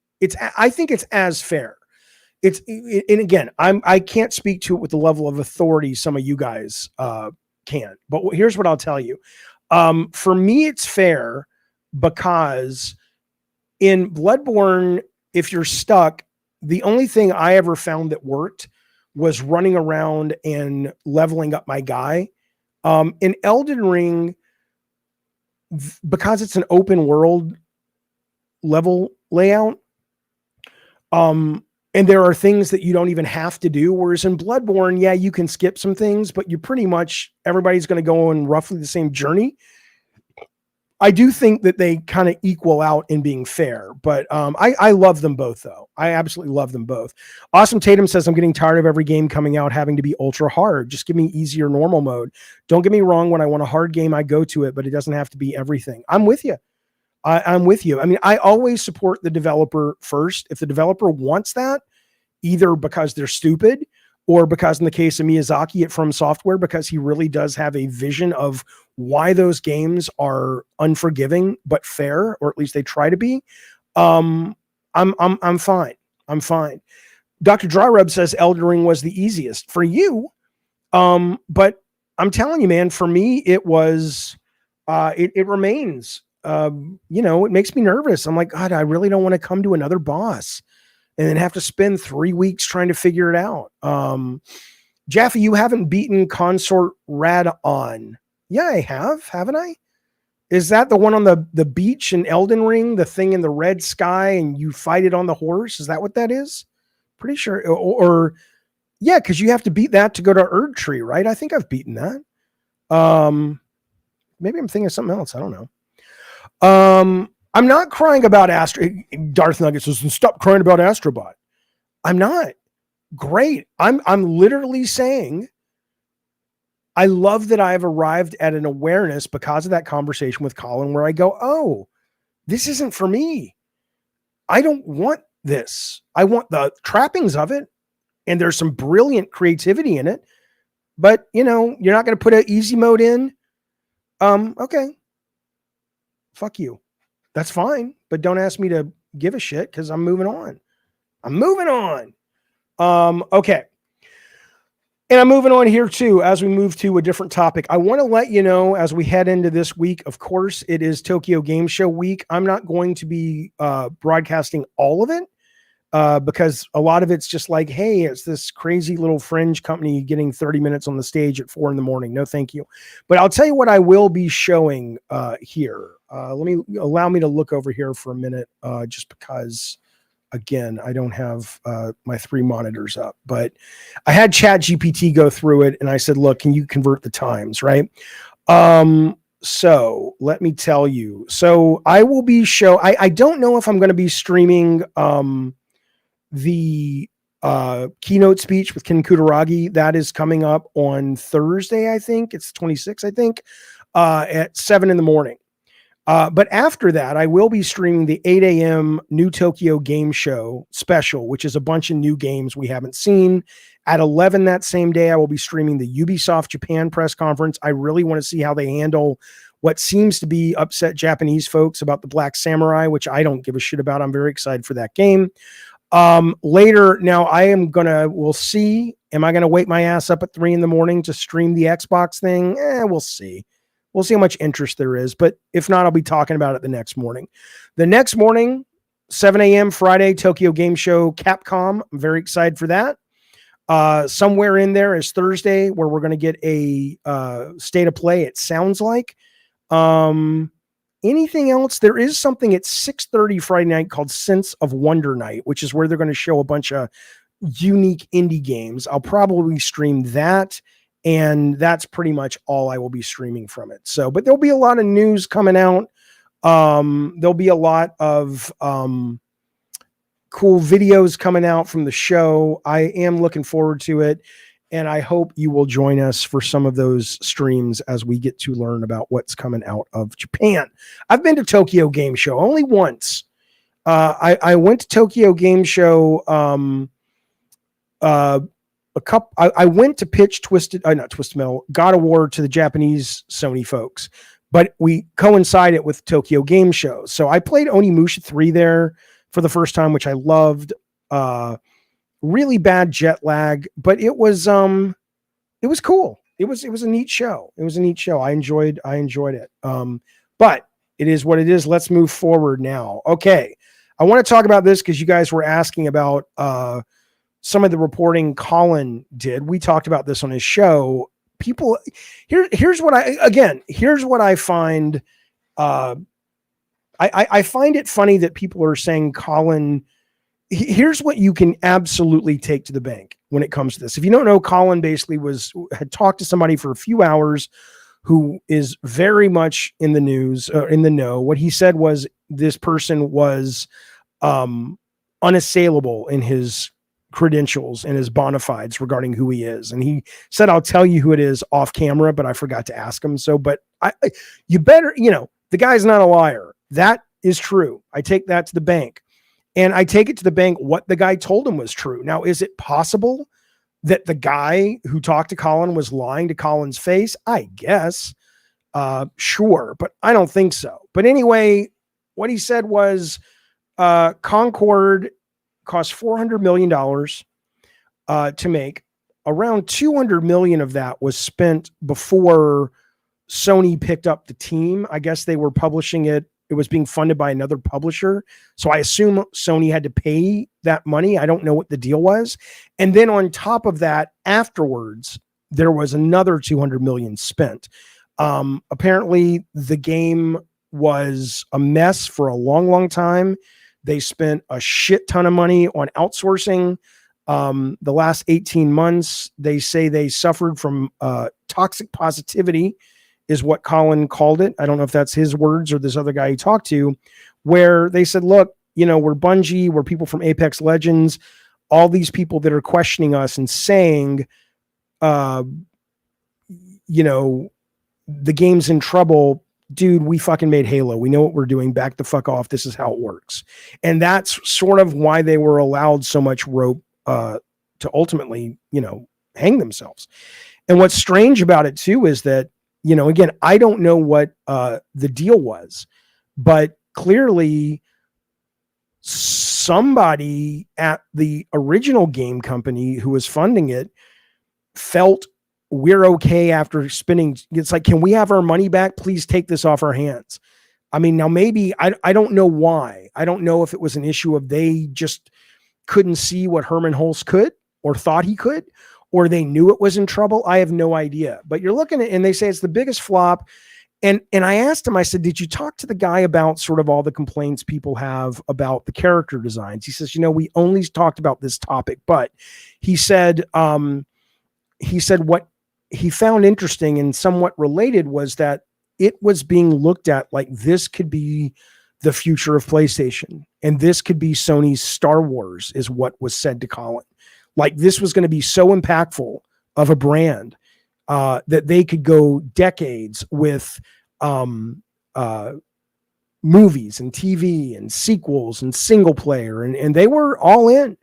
I think it's as fair. And again, I can't speak to it with the level of authority some of you guys can. But here's what I'll tell you. For me, it's fair because in Bloodborne, if you're stuck, the only thing I ever found that worked was running around and leveling up my guy. In Elden Ring, because it's an open world level layout, and there are things that you don't even have to do. Whereas in Bloodborne, yeah, you can skip some things, but you pretty much, everybody's going to go on roughly the same journey. I do think that they kind of equal out in being fair, but I love them both, though. I absolutely love them both. Awesome Tatum says, I'm getting tired of every game coming out having to be ultra hard. Just give me easy or normal mode. Don't get me wrong. When I want a hard game, I go to it, but it doesn't have to be everything. I'm with you. I'm with you. I mean, I always support the developer first. If the developer wants that, either because they're stupid or because in the case of Miyazaki at From Software, because he really does have a vision of why those games are unforgiving but fair, or at least they try to be. I'm fine. I'm fine. Dr. Dryrub says Elden Ring was the easiest for you. But I'm telling you, man, for me, it was, it remains, it makes me nervous. I'm like, God, I really don't want to come to another boss and then have to spend 3 weeks trying to figure it out. Jaffe, you haven't beaten Consort Radon. Yeah, I have, haven't I? Is that the one on the beach in Elden Ring, the thing in the red sky and you fight it on the horse? Is that what that is? Pretty sure. Or yeah, because you have to beat that to go to Erd Tree, right? I think I've beaten that. Maybe I'm thinking of something else. I don't know. I'm not crying about Astro. Darth Nugget says, stop crying about Astro Bot. I'm not. Great. I'm literally saying I love that I've arrived at an awareness because of that conversation with Colin where I go, oh, this isn't for me. I don't want this. I want the trappings of it. And there's some brilliant creativity in it. But, you're not going to put an easy mode in. Okay. Fuck you. That's fine. But don't ask me to give a shit because I'm moving on. Okay. And I'm moving on here too, as we move to a different topic. I want to let you know, as we head into this week, of course, it is Tokyo Game Show week. I'm not going to be broadcasting all of it because a lot of it's just like, hey, it's this crazy little fringe company getting 30 minutes on the stage at 4 a.m. No, thank you. But I'll tell you what I will be showing here. Allow me to look over here for a minute, just because, again, I don't have my 3 monitors up, but I had ChatGPT go through it and I said, look, can you convert the times, right? So let me tell you. So I will be I don't know if I'm going to be streaming the keynote speech with Ken Kutaragi. That is coming up on Thursday, I think. It's 26, I think, at 7 a.m. But after that, I will be streaming the 8 a.m. New Tokyo Game Show special, which is a bunch of new games we haven't seen. At 11 that same day, I will be streaming the Ubisoft Japan press conference. I really want to see how they handle what seems to be upset Japanese folks about the Black Samurai, which I don't give a shit about. I'm very excited for that game. Later, now we'll see. Am I going to wake my ass up at 3 a.m. to stream the Xbox thing? We'll see. We'll see how much interest there is, but if not, I'll be talking about it the next morning. The next morning, 7 a.m. Friday, Tokyo Game Show, Capcom. I'm very excited for that. Somewhere in there is Thursday, where we're going to get a state of play, it sounds like. anything else, there is something at 6:30 Friday night called Sense of Wonder Night, which is where they're going to show a bunch of unique indie games. I'll probably stream that, and that's pretty much all I will be streaming from it. So, but there'll be a lot of news coming out. There'll be a lot of cool videos coming out from the show. I am looking forward to it, and I hope you will join us for some of those streams as we get to learn about what's coming out of Japan. I've been to Tokyo Game Show only once. I went to Tokyo Game Show I went to pitch not Twisted Metal, God of War to the Japanese Sony folks, but we coincided with Tokyo Game Show. So I played Onimusha 3 there for the first time, which I loved. Really bad jet lag, but it was cool. It was a neat show. It was a neat show. I enjoyed it. But it is what it is. Let's move forward now. Okay. I want to talk about this because you guys were asking about some of the reporting Colin did. We talked about this on his show. People, here's what I find. I find it funny that people are saying Colin. Here's what you can absolutely take to the bank when it comes to this. If you don't know, Colin basically had talked to somebody for a few hours who is very much in the news, in the know. What he said was this person was unassailable in his credentials and his bona fides regarding who he is. And he said, I'll tell you who it is off camera, but I forgot to ask him. So, but you better, the guy's not a liar. That is true. I take that to the bank, and I take it to the bank what the guy told him was true. Now, is it possible that the guy who talked to Colin was lying to Colin's face? I guess, sure, but I don't think so. But anyway, what he said was, Concord cost $400 million to make. Around $200 million of that was spent before Sony picked up the team. I guess they were publishing it. It was being funded by another publisher. So I assume Sony had to pay that money. I don't know what the deal was. And then on top of that, afterwards, there was another $200 million spent. Apparently the game was a mess for a long, long time. They spent a shit ton of money on outsourcing. The last 18 months, they say they suffered from toxic positivity, is what Colin called it. I don't know if that's his words or this other guy he talked to, where they said, look, we're Bungie, we're people from Apex Legends, all these people that are questioning us and saying, the game's in trouble. Dude, we fucking made Halo. We know what we're doing. Back the fuck off. This is how it works. And that's sort of why they were allowed so much rope to ultimately, hang themselves. And what's strange about it too is that, again, I don't know what the deal was, but clearly somebody at the original game company who was funding it felt we're okay after spending. It's like, can we have our money back? Please take this off our hands. I mean, now maybe I don't know why. I don't know if it was an issue of they just couldn't see what Herman Hulse could or thought he could, or they knew it was in trouble. I have no idea. But you're looking at, and they say it's the biggest flop. And I asked him, I said, did you talk to the guy about sort of all the complaints people have about the character designs? He says, we only talked about this topic, but he said what he found interesting and somewhat related was that it was being looked at like this could be the future of PlayStation, and this could be Sony's Star Wars, is what was said to Colin. Like this was going to be so impactful of a brand that they could go decades with movies and TV and sequels and single player, and they were all in.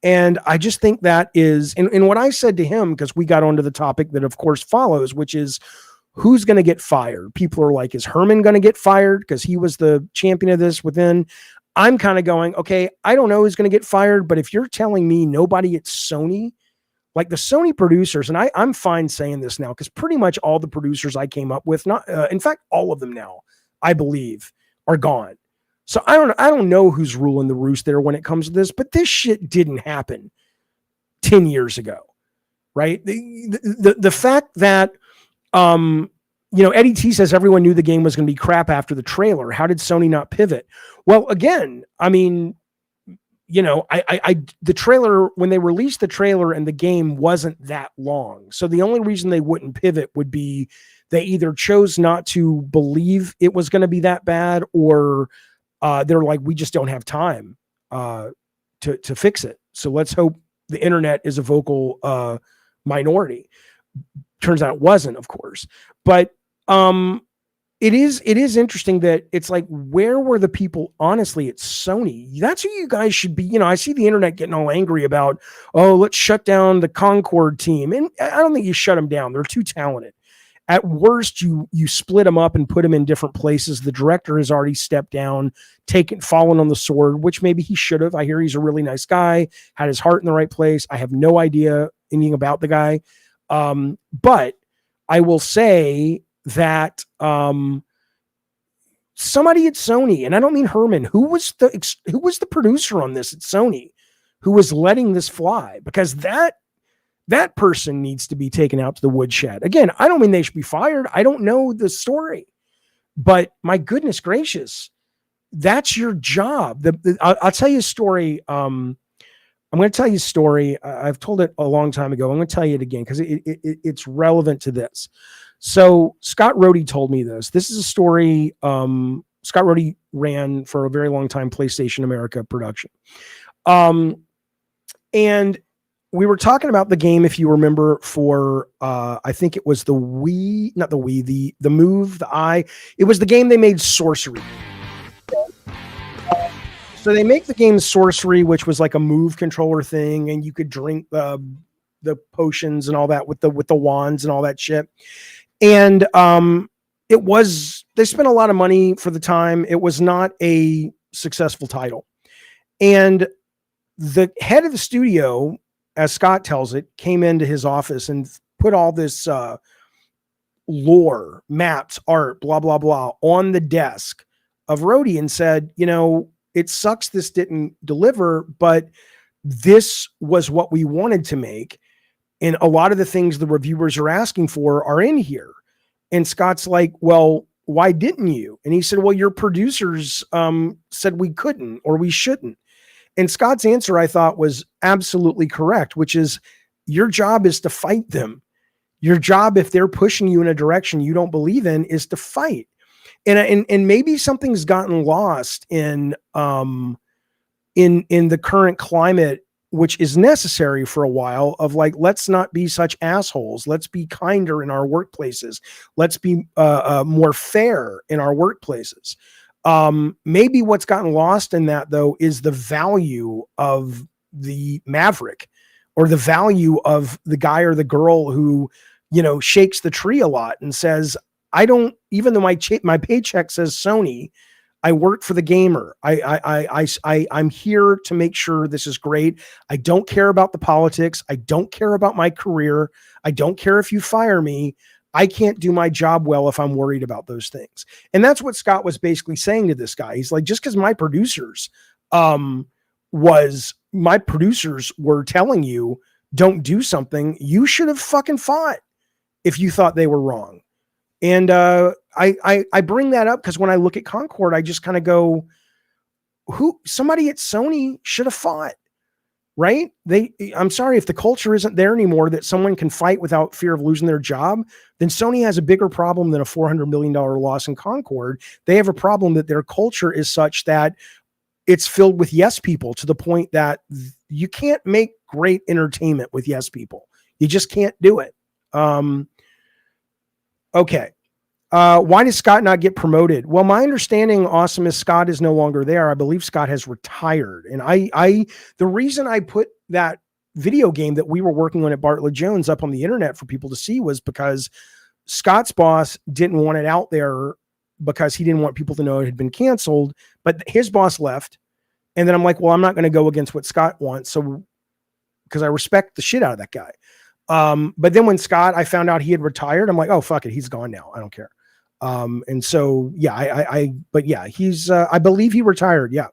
And I just think that is, and what I said to him, because we got onto the topic that of course follows, which is who's going to get fired. People are like, is Herman going to get fired because he was the champion of this within? I'm kind of going, okay, I don't know who's going to get fired, but if you're telling me nobody at Sony, like the Sony producers, and I'm fine saying this now because pretty much all the producers I came up with, in fact, all of them now, I believe, are gone. So I don't know who's ruling the roost there when it comes to this, but this shit didn't happen 10 years ago, right? The fact that Eddie T says everyone knew the game was going to be crap after the trailer. How did Sony not pivot? Well, again, I mean, the trailer, when they released the trailer and the game wasn't that long. So the only reason they wouldn't pivot would be they either chose not to believe it was going to be that bad, or they're like, we just don't have time to fix it. So let's hope the internet is a vocal minority. Turns out it wasn't, of course. But it is interesting that it's like, where were the people? Honestly, it's Sony. That's who you guys should be. I see the internet getting all angry about, oh, let's shut down the Concord team. And I don't think you shut them down. They're too talented. At worst, you split them up and put them in different places. The director has already stepped down, fallen on the sword, which maybe he should have. I hear he's a really nice guy, had his heart in the right place. I have no idea anything about the guy. But I will say that somebody at Sony, and I don't mean Herman, who was the producer on this at Sony, who was letting this fly, because that person needs to be taken out to the woodshed. Again, I don't mean they should be fired. I don't know the story, but my goodness gracious, that's your job. I'll tell you a story. I'm going to tell you a story. I've told it a long time ago. I'm going to tell you it again because it's relevant to this. So Scott Rohde told me this. This is a story. Scott Rohde ran for a very long time PlayStation America production. And we were talking about the game, if you remember, for I think it was the Wii, not the Wii, the Move, the I. It was the game they made, Sorcery. So they make the game Sorcery, which was like a Move controller thing, and you could drink the potions and all that with the wands and all that shit. And they spent a lot of money for the time. It was not a successful title. And the head of the studio, as Scott tells it, came into his office and put all this lore, maps, art, blah, blah, blah, on the desk of Rohde and said, it sucks this didn't deliver, but this was what we wanted to make. And a lot of the things the reviewers are asking for are in here. And Scott's like, well, why didn't you? And he said, well, your producers said we couldn't or we shouldn't. And Scott's answer, I thought, was absolutely correct, which is your job is to fight them. Your job, if they're pushing you in a direction you don't believe in, is to fight. And maybe something's gotten lost in the current climate, which is necessary for a while, of like, let's not be such assholes. Let's be kinder in our workplaces. Let's be more fair in our workplaces. Maybe what's gotten lost in that, though, is the value of the maverick, or the value of the guy or the girl who, shakes the tree a lot and says, even though my paycheck says Sony, I work for the gamer. I'm here to make sure this is great. I don't care about the politics. I don't care about my career. I don't care if you fire me. I can't do my job well if I'm worried about those things. And that's what Scott was basically saying to this guy. He's like, just because my producers were telling you don't do something, you should have fucking fought if you thought they were wrong. And I bring that up because when I look at Concord, I just kind of go, somebody at Sony should have fought, right? I'm sorry, if the culture isn't there anymore that someone can fight without fear of losing their job, then Sony has a bigger problem than a $400 million loss in Concord. They have a problem that their culture is such that it's filled with yes people, to the point that you can't make great entertainment with yes people. You just can't do it. Okay. Why did Scott not get promoted? Well, my understanding, Awesome, is Scott is no longer there. I believe Scott has retired. And the reason I put that video game that we were working on at Bartlett Jones up on the internet for people to see was because Scott's boss didn't want it out there because he didn't want people to know it had been canceled, but his boss left. And then I'm like, well, I'm not going to go against what Scott wants. So, because I respect the shit out of that guy. But then when I found out he had retired, I'm like, oh, fuck it. He's gone now. I don't care. And so, yeah, but yeah, I believe he retired. Yeah.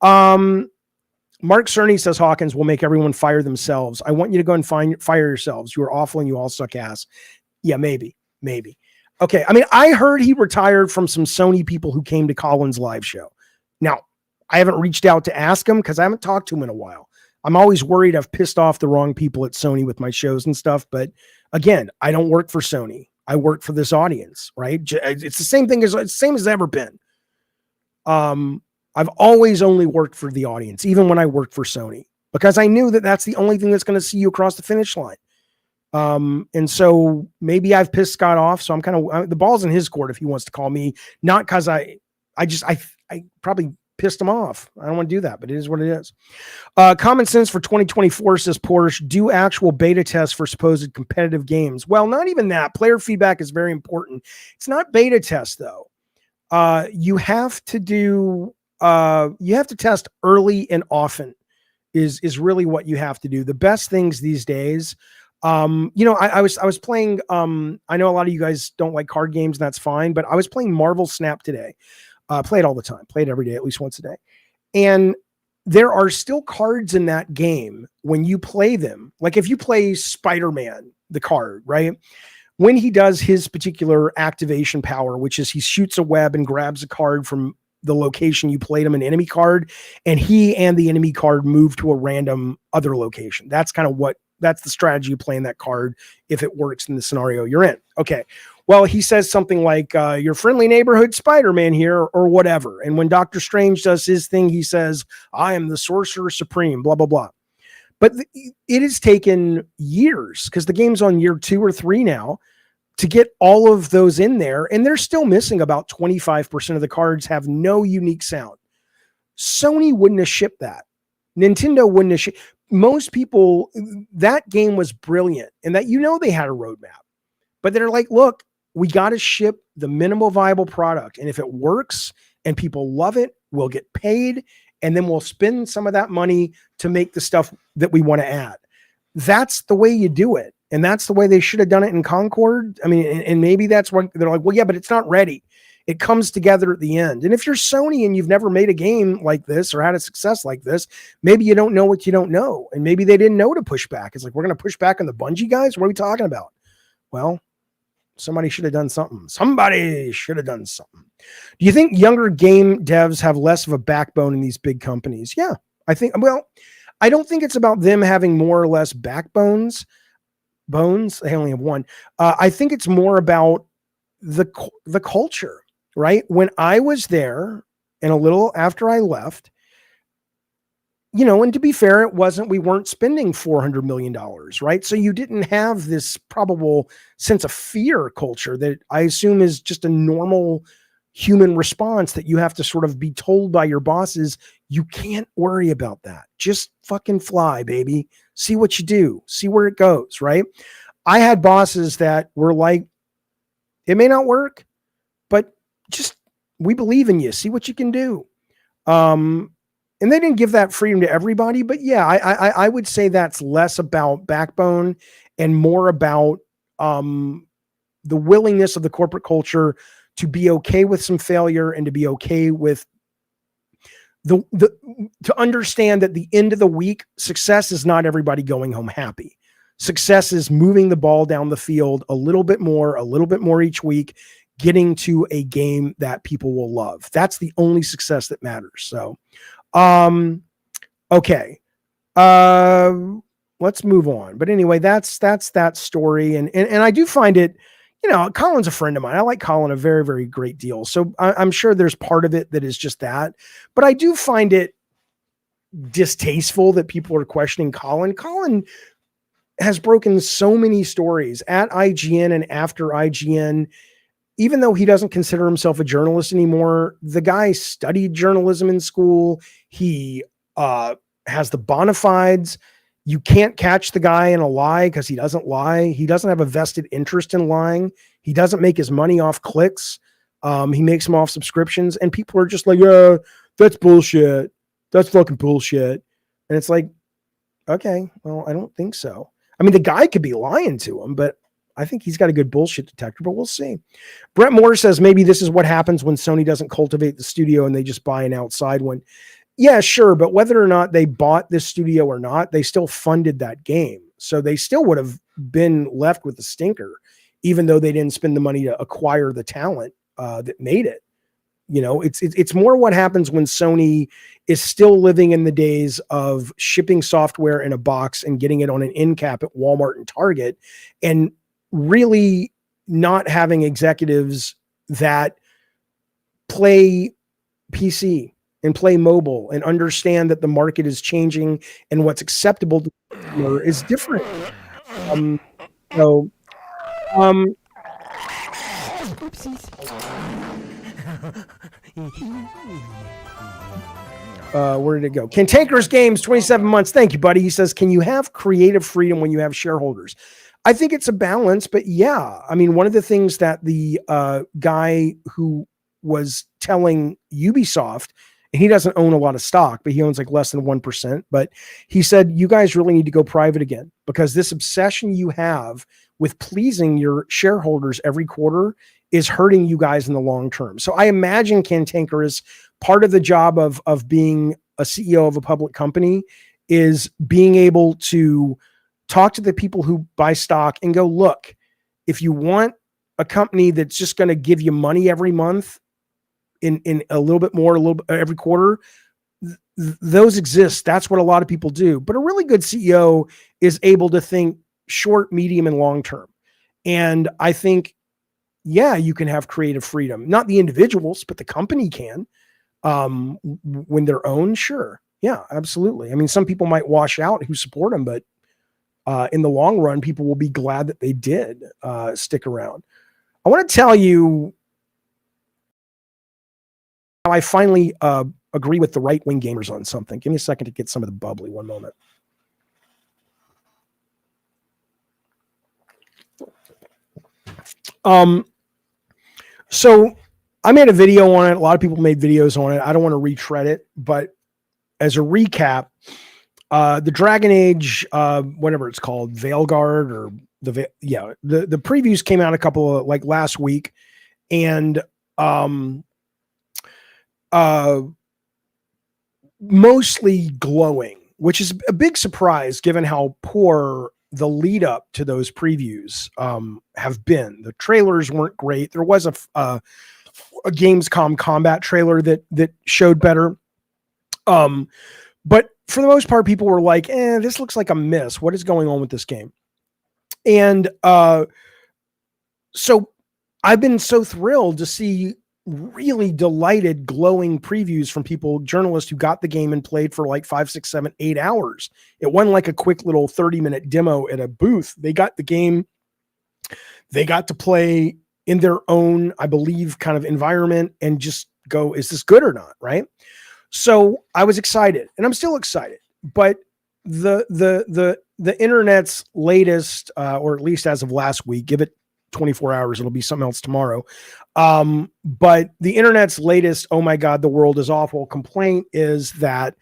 Mark Cerny says Hawkins will make everyone fire themselves. I want you to go and fire yourselves. You are awful and you all suck ass. Yeah, maybe. Okay. I mean, I heard he retired from some Sony people who came to Colin's live show. Now, I haven't reached out to ask him because I haven't talked to him in a while. I'm always worried I've pissed off the wrong people at Sony with my shows and stuff. But again, I don't work for Sony. I work for this audience, right? It's the same thing as it's the same as it's ever been. I've always only worked for the audience, even when I worked for Sony, because I knew that that's the only thing that's going to see you across the finish line. And so maybe I've pissed Scott off. So I'm kind of, the ball's in his court if he wants to call me, not because I probably pissed him off. I don't want to do that, but it is what it is. Common Sense for 2024 says Porsche, do actual beta tests for supposed competitive games. Well, not even that. Player feedback is very important. It's not beta tests though. You have to test early and often is really what you have to do. The best things these days, I was playing, I know a lot of you guys don't like card games, and that's fine, but I was playing Marvel Snap today. Play it all the time, play it every day, at least once a day. And there are still cards in that game when you play them. Like if you play Spider-Man, the card, right? When he does his particular activation power, which is he shoots a web and grabs a card from the location you played him, an enemy card, and he and the enemy card move to a random other location. That's the strategy of playing that card if it works in the scenario you're in. Okay. Well, he says something like, your friendly neighborhood Spider-Man here, or whatever. And when Doctor Strange does his thing, he says, I am the Sorcerer Supreme, blah, blah, blah. But it has taken years, because the game's on year 2 or 3 now, to get all of those in there. And they're still missing about 25% of the cards have no unique sound. Sony wouldn't have shipped that. Nintendo wouldn't have shipped. Most people, that game was brilliant, and that, they had a roadmap, but they're like, look, we got to ship the minimal viable product. And if it works and people love it, we'll get paid. And then we'll spend some of that money to make the stuff that we want to add. That's the way you do it. And that's the way they should have done it in Concord. I mean, and maybe that's what they're like, well, yeah, but it's not ready. It comes together at the end. And if you're Sony and you've never made a game like this or had a success like this, maybe you don't know what you don't know. And maybe they didn't know to push back. It's like, we're going to push back on the Bungie guys. What are we talking about? Well, somebody should have done something. Somebody should have done something. Do you think younger game devs have less of a backbone in these big companies? Yeah, I don't think it's about them having more or less backbones. They only have one. I think it's more about the culture, right? When I was there and a little after I left, and to be fair, we weren't spending $400 million, right? So you didn't have this probable sense of fear culture that I assume is just a normal human response that you have to sort of be told by your bosses. You can't worry about that. Just fucking fly, baby. See what you do. See where it goes, right? I had bosses that were like, it may not work, but just, we believe in you. See what you can do. And they didn't give that freedom to everybody, but yeah, I would say that's less about backbone and more about the willingness of the corporate culture to be okay with some failure and to be okay with to understand that the end of the week, success is not everybody going home happy. Success is moving the ball down the field a little bit more each week, getting to a game that people will love. That's the only success that matters. So, okay. Let's move on. But anyway, that's that story. And I do find it, Colin's a friend of mine. I like Colin a very, very great deal. So I'm sure there's part of it that is just that, but I do find it distasteful that people are questioning Colin. Colin has broken so many stories at IGN and after IGN. Even though he doesn't consider himself a journalist anymore, the guy studied journalism in school. He has the bona fides. You can't catch the guy in a lie because he doesn't lie. He doesn't have a vested interest in lying. He doesn't make his money off clicks. He makes them off subscriptions. And people are just like, yeah, that's bullshit. That's fucking bullshit. And it's like, okay, well, I don't think so. I mean, the guy could be lying to him, but I think he's got a good bullshit detector, but we'll see. Brett Moore says maybe this is what happens when Sony doesn't cultivate the studio and they just buy an outside one. Yeah, sure. But whether or not they bought this studio or not, they still funded that game. So they still would have been left with a stinker even though they didn't spend the money to acquire the talent that made it. You know, it's more what happens when Sony is still living in the days of shipping software in a box and getting it on an end cap at Walmart and Target, and really not having executives that play PC and play mobile and understand that the market is changing and what's acceptable to the consumer is different. So, where did it go? Cantankerous Games, 27 months. Thank you, buddy. He says, can you have creative freedom when you have shareholders? I think it's a balance, but yeah. I mean, one of the things that the guy who was telling Ubisoft, and he doesn't own a lot of stock, but he owns like less than 1%. But he said, you guys really need to go private again, because this obsession you have with pleasing your shareholders every quarter is hurting you guys in the long term. So I imagine Cantankerous, part of the job of being a CEO of a public company is being able to talk to the people who buy stock and go, look, if you want a company that's just going to give you money every month in a little bit more, a little bit every quarter, those exist. That's what a lot of people do. But a really good CEO is able to think short, medium, and long term. And I think, yeah, you can have creative freedom. Not the individuals, but the company can. When they're owned, sure. Yeah, absolutely. I mean, some people might wash out who support them, but in the long run, people will be glad that they did stick around. I want to tell you how I finally agree with the right-wing gamers on something. Give me a second to get some of the bubbly. One moment. So I made a video on it. A lot of people made videos on it. I don't want to retread it, but as a recap, the Dragon Age, whatever it's called, Veilguard, or the previews came out a couple of like last week, and mostly glowing, which is a big surprise given how poor the lead up to those previews have been. The trailers weren't great. There was a Gamescom combat trailer that showed better. But for the most part, people were like, this looks like a miss. What is going on with this game? And so I've been so thrilled to see really delighted, glowing previews from people, journalists who got the game and played for like 5, 6, 7, 8 hours. It wasn't like a quick little 30-minute demo at a booth. They got the game. They got to play in their own, I believe, kind of environment and just go, is this good or not? Right. So I was excited, and I'm still excited, but the internet's latest, or at least as of last week, give it 24 hours, it'll be something else tomorrow. But the internet's latest, oh my God, the world is awful complaint is that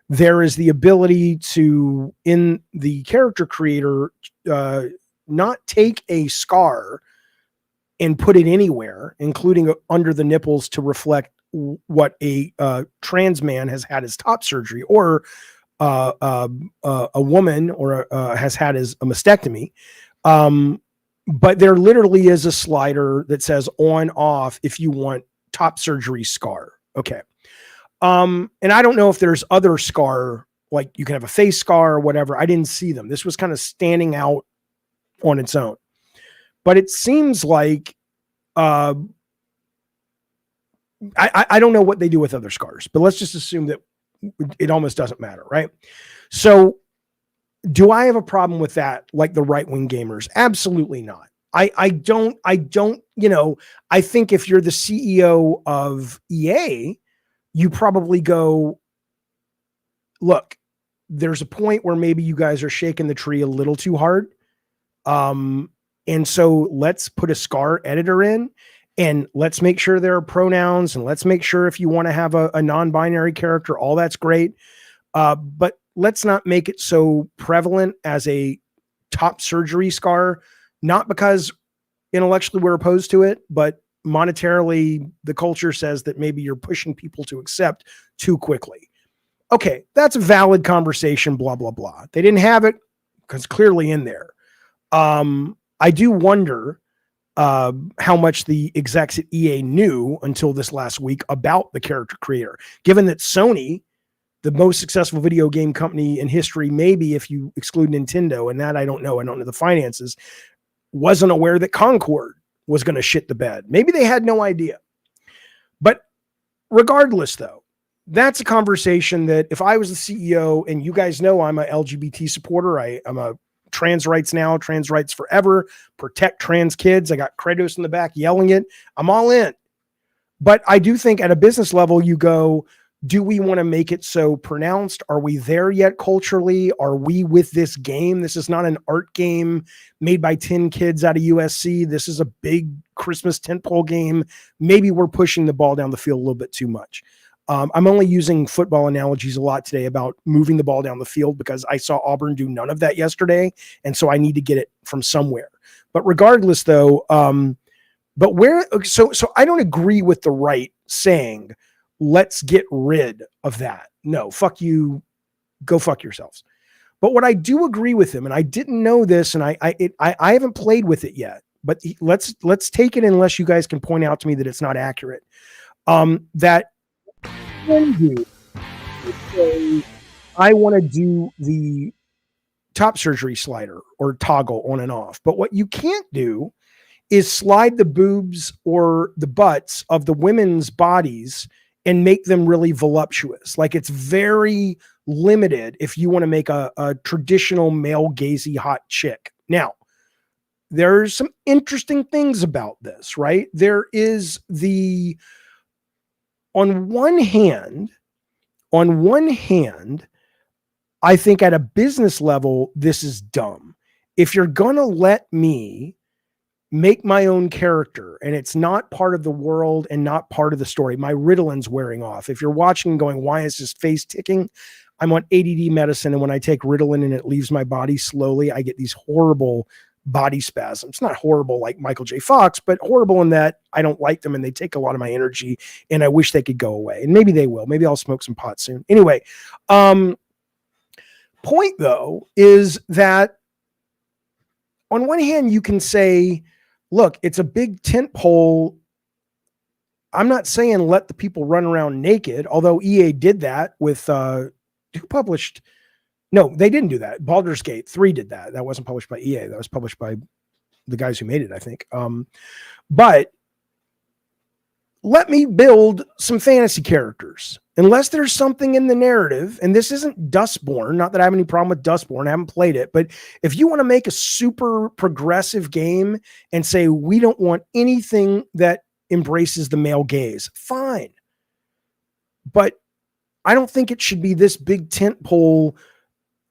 there is the ability to, in the character creator, not take a scar and put it anywhere, including under the nipples, to reflect what a trans man has had his top surgery, or a woman or has had his a mastectomy. But there literally is a slider that says on, off, if you want top surgery scar. Okay. And I don't know if there's other scar, like you can have a face scar or whatever. I didn't see them. This was kind of standing out on its own. But it seems like, I don't know what they do with other scars, but let's just assume that it almost doesn't matter, right? So do I have a problem with that, like the right-wing gamers? Absolutely not. I don't, I think if you're the CEO of EA, you probably go, look, there's a point where maybe you guys are shaking the tree a little too hard. And so let's put a scar editor in, and let's make sure there are pronouns, and let's make sure if you want to have a non-binary character, all that's great. But let's not make it so prevalent as a top surgery scar, not because intellectually we're opposed to it, but monetarily the culture says that maybe you're pushing people to accept too quickly. Okay, that's a valid conversation, blah, blah, blah. They didn't have it because clearly in there. I do wonder how much the execs at EA knew until this last week about the character creator, given that Sony, the most successful video game company in history, maybe if you exclude Nintendo, and that I don't know the finances, wasn't aware that Concord was going to shit the bed. Maybe they had no idea. But regardless, though, that's a conversation that if I was the CEO, and you guys know I'm a LGBT supporter, I'm a trans rights now, trans rights forever, protect trans kids. I got Kratos in the back yelling it. I'm all in. But I do think at a business level, you go, do we want to make it so pronounced? Are we there yet culturally? Are we with this game? This is not an art game made by 10 kids out of USC. This is a big Christmas tentpole game. Maybe we're pushing the ball down the field a little bit too much. I'm only using football analogies a lot today about moving the ball down the field because I saw Auburn do none of that yesterday. And so I need to get it from somewhere. But regardless, though, so I don't agree with the right saying, let's get rid of that. No, fuck you. Go fuck yourselves. But what I do agree with him, and I didn't know this, and I haven't played with it yet, but let's take it unless you guys can point out to me that it's not accurate. That when you say, I want to do the top surgery slider or toggle on and off, but what you can't do is slide the boobs or the butts of the women's bodies and make them really voluptuous. Like, it's very limited if you want to make a traditional male gazy hot chick. Now, there's some interesting things about this, right? There is on one hand, I think at a business level, this is dumb. If you're going to let me make my own character and it's not part of the world and not part of the story, my Ritalin's wearing off. If you're watching and going, why is his face ticking? I'm on ADD medicine. And when I take Ritalin and it leaves my body slowly, I get these horrible body spasms. Not horrible like Michael J. Fox, but horrible in that I don't like them and they take a lot of my energy and I wish they could go away. And maybe they will. Maybe I'll smoke some pot soon. Anyway, point though is that on one hand, you can say, look, it's a big tent pole. I'm not saying let the people run around naked, although EA did that with who published. No, they didn't do that. Baldur's Gate 3 did that. That wasn't published by EA. That was published by the guys who made it, I think. But let me build some fantasy characters. Unless there's something in the narrative, and this isn't Dustborn, not that I have any problem with Dustborn, I haven't played it, but if you want to make a super progressive game and say, we don't want anything that embraces the male gaze, fine. But I don't think it should be this big tentpole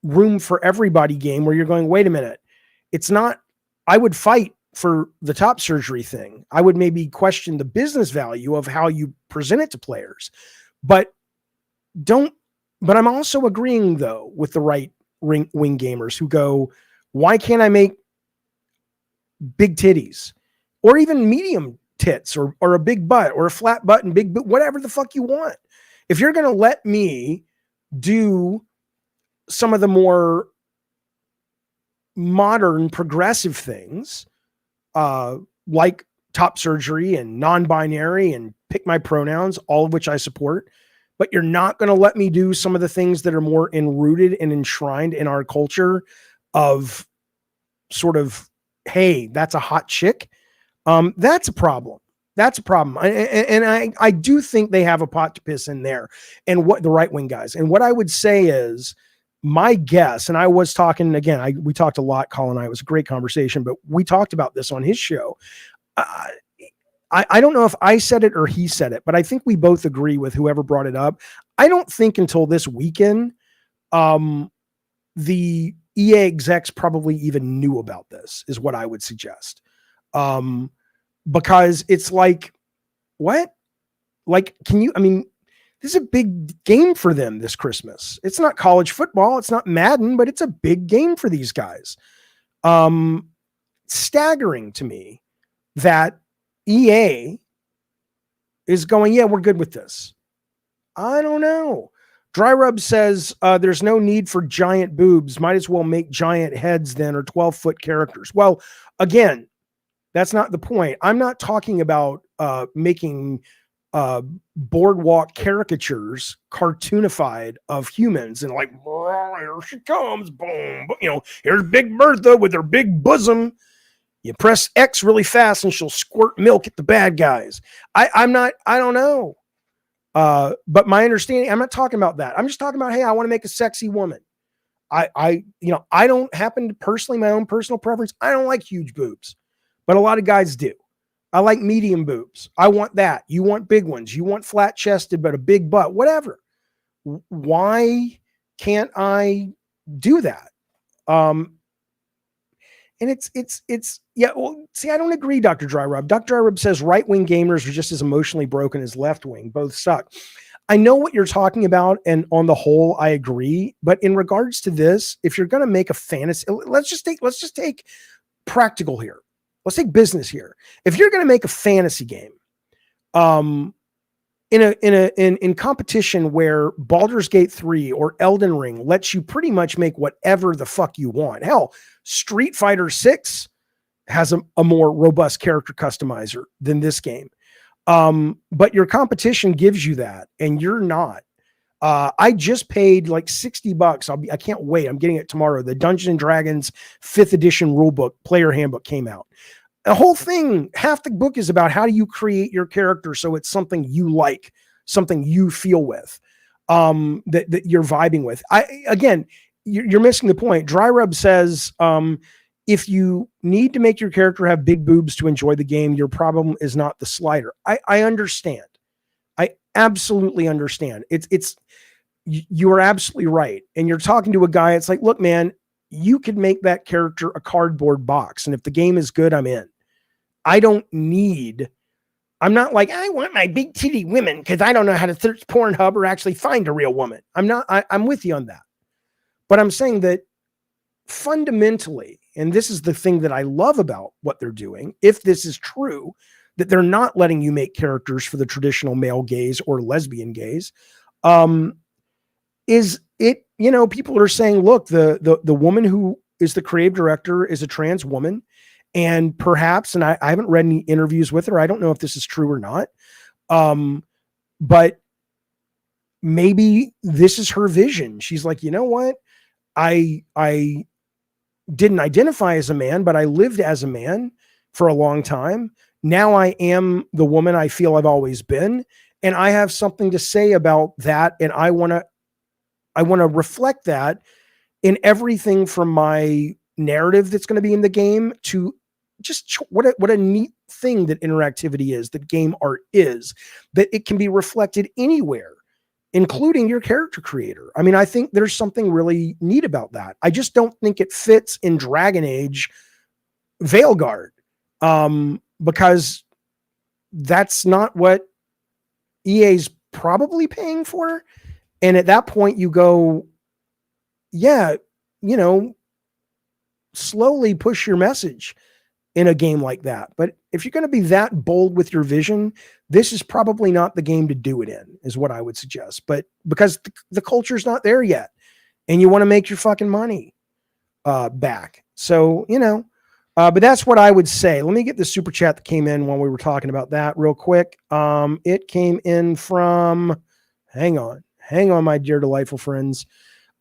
room for everybody game where you're going, wait a minute, it's not, I would fight for the top surgery thing. I would maybe question the business value of how you present it to players, but I'm also agreeing though with the right wing gamers who go, why can't I make big titties or even medium tits or a big butt or a flat butt and big, whatever the fuck you want. If you're going to let me do some of the more modern progressive things, like top surgery and non-binary and pick my pronouns, all of which I support, but you're not going to let me do some of the things that are more enrooted and enshrined in our culture of sort of, hey, that's a hot chick. That's a problem. That's a problem. And I do think they have a pot to piss in there, and what the right wing guys. And what I would say is, my guess, and I was talking again, we talked a lot, Colin and I, it was a great conversation, but we talked about this on his show. I don't know if I said it or he said it, but I think we both agree with whoever brought it up. I don't think until this weekend, the EA execs probably even knew about this, is what I would suggest. Because it's like, what? Like, this is a big game for them this Christmas. It's not college football. It's not Madden, but it's a big game for these guys. Staggering to me that EA is going, yeah, we're good with this. I don't know. Dry Rub says there's no need for giant boobs. Might as well make giant heads then, or 12-foot characters. Well, again, That's not the point. I'm not talking about making boardwalk caricatures cartoonified of humans and like, "Oh, here she comes, boom, you know, here's Big Bertha with her big bosom. You press X really fast and she'll squirt milk at the bad guys." I don't know. But my understanding, I'm not talking about that. I'm just talking about, hey, I want to make a sexy woman. I don't happen to personally, my own personal preference, I don't like huge boobs, but a lot of guys do. I like medium boobs. I want that. You want big ones. You want flat chested, but a big butt, whatever. Why can't I do that? And yeah, well, see, I don't agree, Dr. Dry Rub. Dr. Dry Rub says right-wing gamers are just as emotionally broken as left-wing. Both suck. I know what you're talking about, and on the whole, I agree. But in regards to this, if you're going to make a fantasy, let's just take practical here. Let's take business here. If you're going to make a fantasy game, in competition where Baldur's Gate 3 or Elden Ring lets you pretty much make whatever the fuck you want. Hell, Street Fighter 6 has a more robust character customizer than this game. But your competition gives you that, and you're not. I just paid like $60. I can't wait. I'm getting it tomorrow. The Dungeons and Dragons 5th edition rulebook player handbook came out. The whole thing, half the book is about how do you create your character so it's something you like, something you feel with, that you're vibing with. You're missing the point. Dry Rub says, if you need to make your character have big boobs to enjoy the game, your problem is not the slider. I understand. I absolutely understand. You are absolutely right. And you're talking to a guy. It's like, look, man, you could make that character a cardboard box. And if the game is good, I'm in. I'm not like, I want my big titty women because I don't know how to search Pornhub or actually find a real woman. I'm with you on that. But I'm saying that fundamentally, and this is the thing that I love about what they're doing, if this is true, that they're not letting you make characters for the traditional male gaze or lesbian gaze, is it, people are saying, look, the woman who is the creative director is a trans woman. And perhaps, and I haven't read any interviews with her. I don't know if this is true or not. But maybe this is her vision. She's like, you know what? I didn't identify as a man, but I lived as a man for a long time. Now I am the woman I feel I've always been. And I have something to say about that. And I want to reflect that in everything from my narrative that's going to be in the game to just what a neat thing that interactivity is, that game art is, that it can be reflected anywhere, including your character creator. I mean, I think there's something really neat about that. I just don't think it fits in Dragon Age Veilguard, because that's not what EA's probably paying for. And at that point you go, yeah, slowly push your message in a game like that. But if you're going to be that bold with your vision, this is probably not the game to do it in, is what I would suggest. But because the culture's not there yet, and you want to make your fucking money back. So, but that's what I would say. Let me get the super chat that came in when we were talking about that real quick. It came in from, hang on, my dear delightful friends.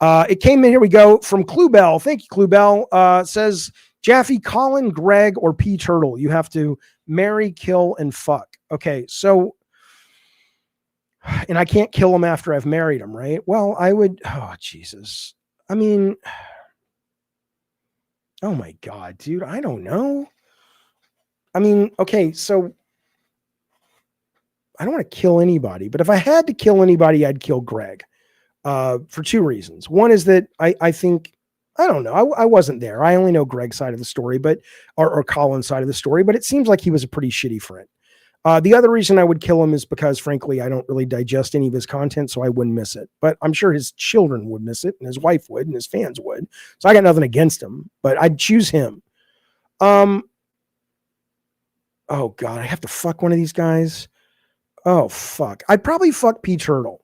It came in, here we go, from Cluebell. Thank you, Cluebell. Says, Jaffe, Colin, Greg, or P. Turtle. You have to marry, kill, and fuck. Okay, so, and I can't kill him after I've married him, right? Well, I would, oh, Jesus. I mean, oh my God, dude, I don't know. I mean, okay, so I don't want to kill anybody, but if I had to kill anybody, I'd kill Greg. For two reasons. One is that I think, I don't know, I wasn't there. I only know Greg's side of the story, or Colin's side of the story, but it seems like he was a pretty shitty friend. The other reason I would kill him is because, frankly, I don't really digest any of his content, so I wouldn't miss it. But I'm sure his children would miss it, and his wife would, and his fans would. So I got nothing against him, but I'd choose him. Oh God, I have to fuck one of these guys. Oh fuck, I'd probably fuck P. Turtle.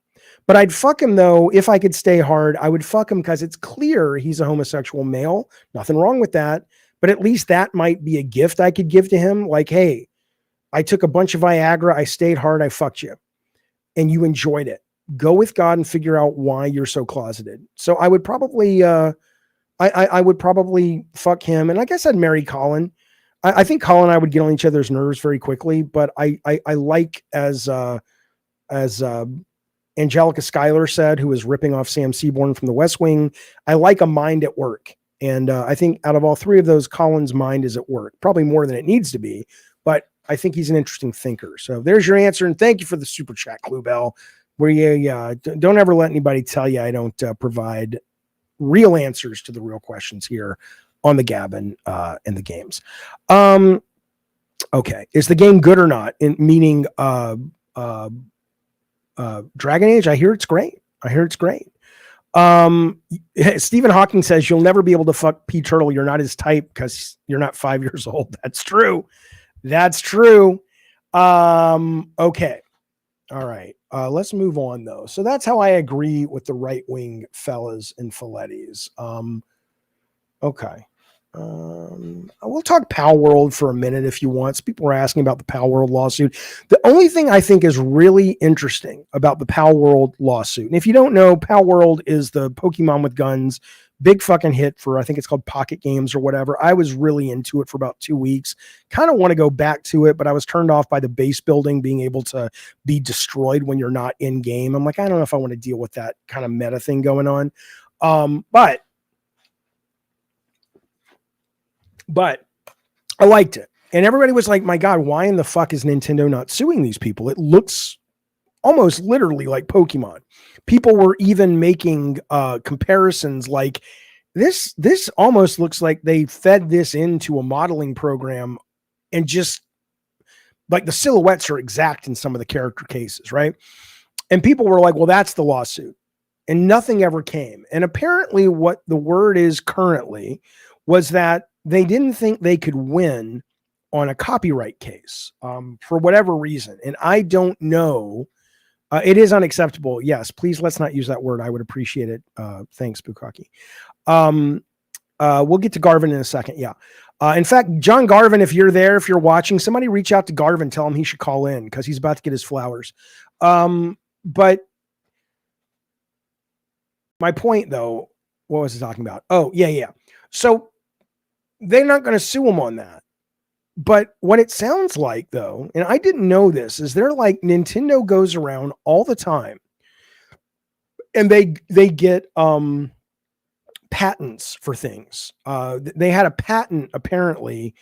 But I'd fuck him, though, if I could stay hard. I would fuck him because it's clear he's a homosexual male. Nothing wrong with that. but at least that might be a gift I could give to him. Like, hey, I took a bunch of Viagra. I stayed hard. I fucked you and you enjoyed it. Go with God and figure out why you're so closeted. So I would probably, I would probably fuck him. And I guess I'd marry Colin. I think Colin and I would get on each other's nerves very quickly, but I like as Angelica Schuyler said, who was ripping off Sam Seaborn from the West Wing, I like a mind at work. And I think out of all three of those, Colin's mind is at work, probably more than it needs to be, but I think he's an interesting thinker. So there's your answer. And thank you for the super chat, Cluebell, where you don't ever let anybody tell you I don't provide real answers to the real questions here on the Gavin and the games. Okay. Is the game good or not? Meaning Dragon Age? I hear it's great. Stephen Hawking says you'll never be able to fuck P Turtle. You're not his type because you're not 5 years old. That's true. Okay. All right. Let's move on though. So that's how I agree with the right wing fellas and Filettis. Okay. We'll talk Pal World for a minute if you want. People were asking about the Pal World lawsuit. The only thing I think is really interesting about the Pal World lawsuit, and if you don't know, Pal World is the Pokemon with guns, big fucking hit for, I think it's called Pocket Games or whatever. I was really into it for about 2 weeks. Kind of want to go back to it, but I was turned off by the base building being able to be destroyed when you're not in game. I'm like, I don't know if I want to deal with that kind of meta thing going on. But I liked it. And everybody was like, my God, why in the fuck is Nintendo not suing these people? It looks almost literally like Pokemon. People were even making comparisons like this almost looks like they fed this into a modeling program and just like the silhouettes are exact in some of the character cases, right? And people were like, well, that's the lawsuit. And nothing ever came. And apparently what the word is currently was that they didn't think they could win on a copyright case for whatever reason. And I don't know. It is unacceptable. Yes, please let's not use that word. I would appreciate it. Thanks, Bukaki. We'll get to Garvin in a second. Yeah. In fact, John Garvin, if you're there, if you're watching, somebody reach out to Garvin, tell him he should call in because he's about to get his flowers. But my point, though, what was I talking about? Oh, yeah. So they're not going to sue him on that. But what it sounds like, though, and I didn't know this, is they're like Nintendo goes around all the time and they get patents for things. They had a patent apparently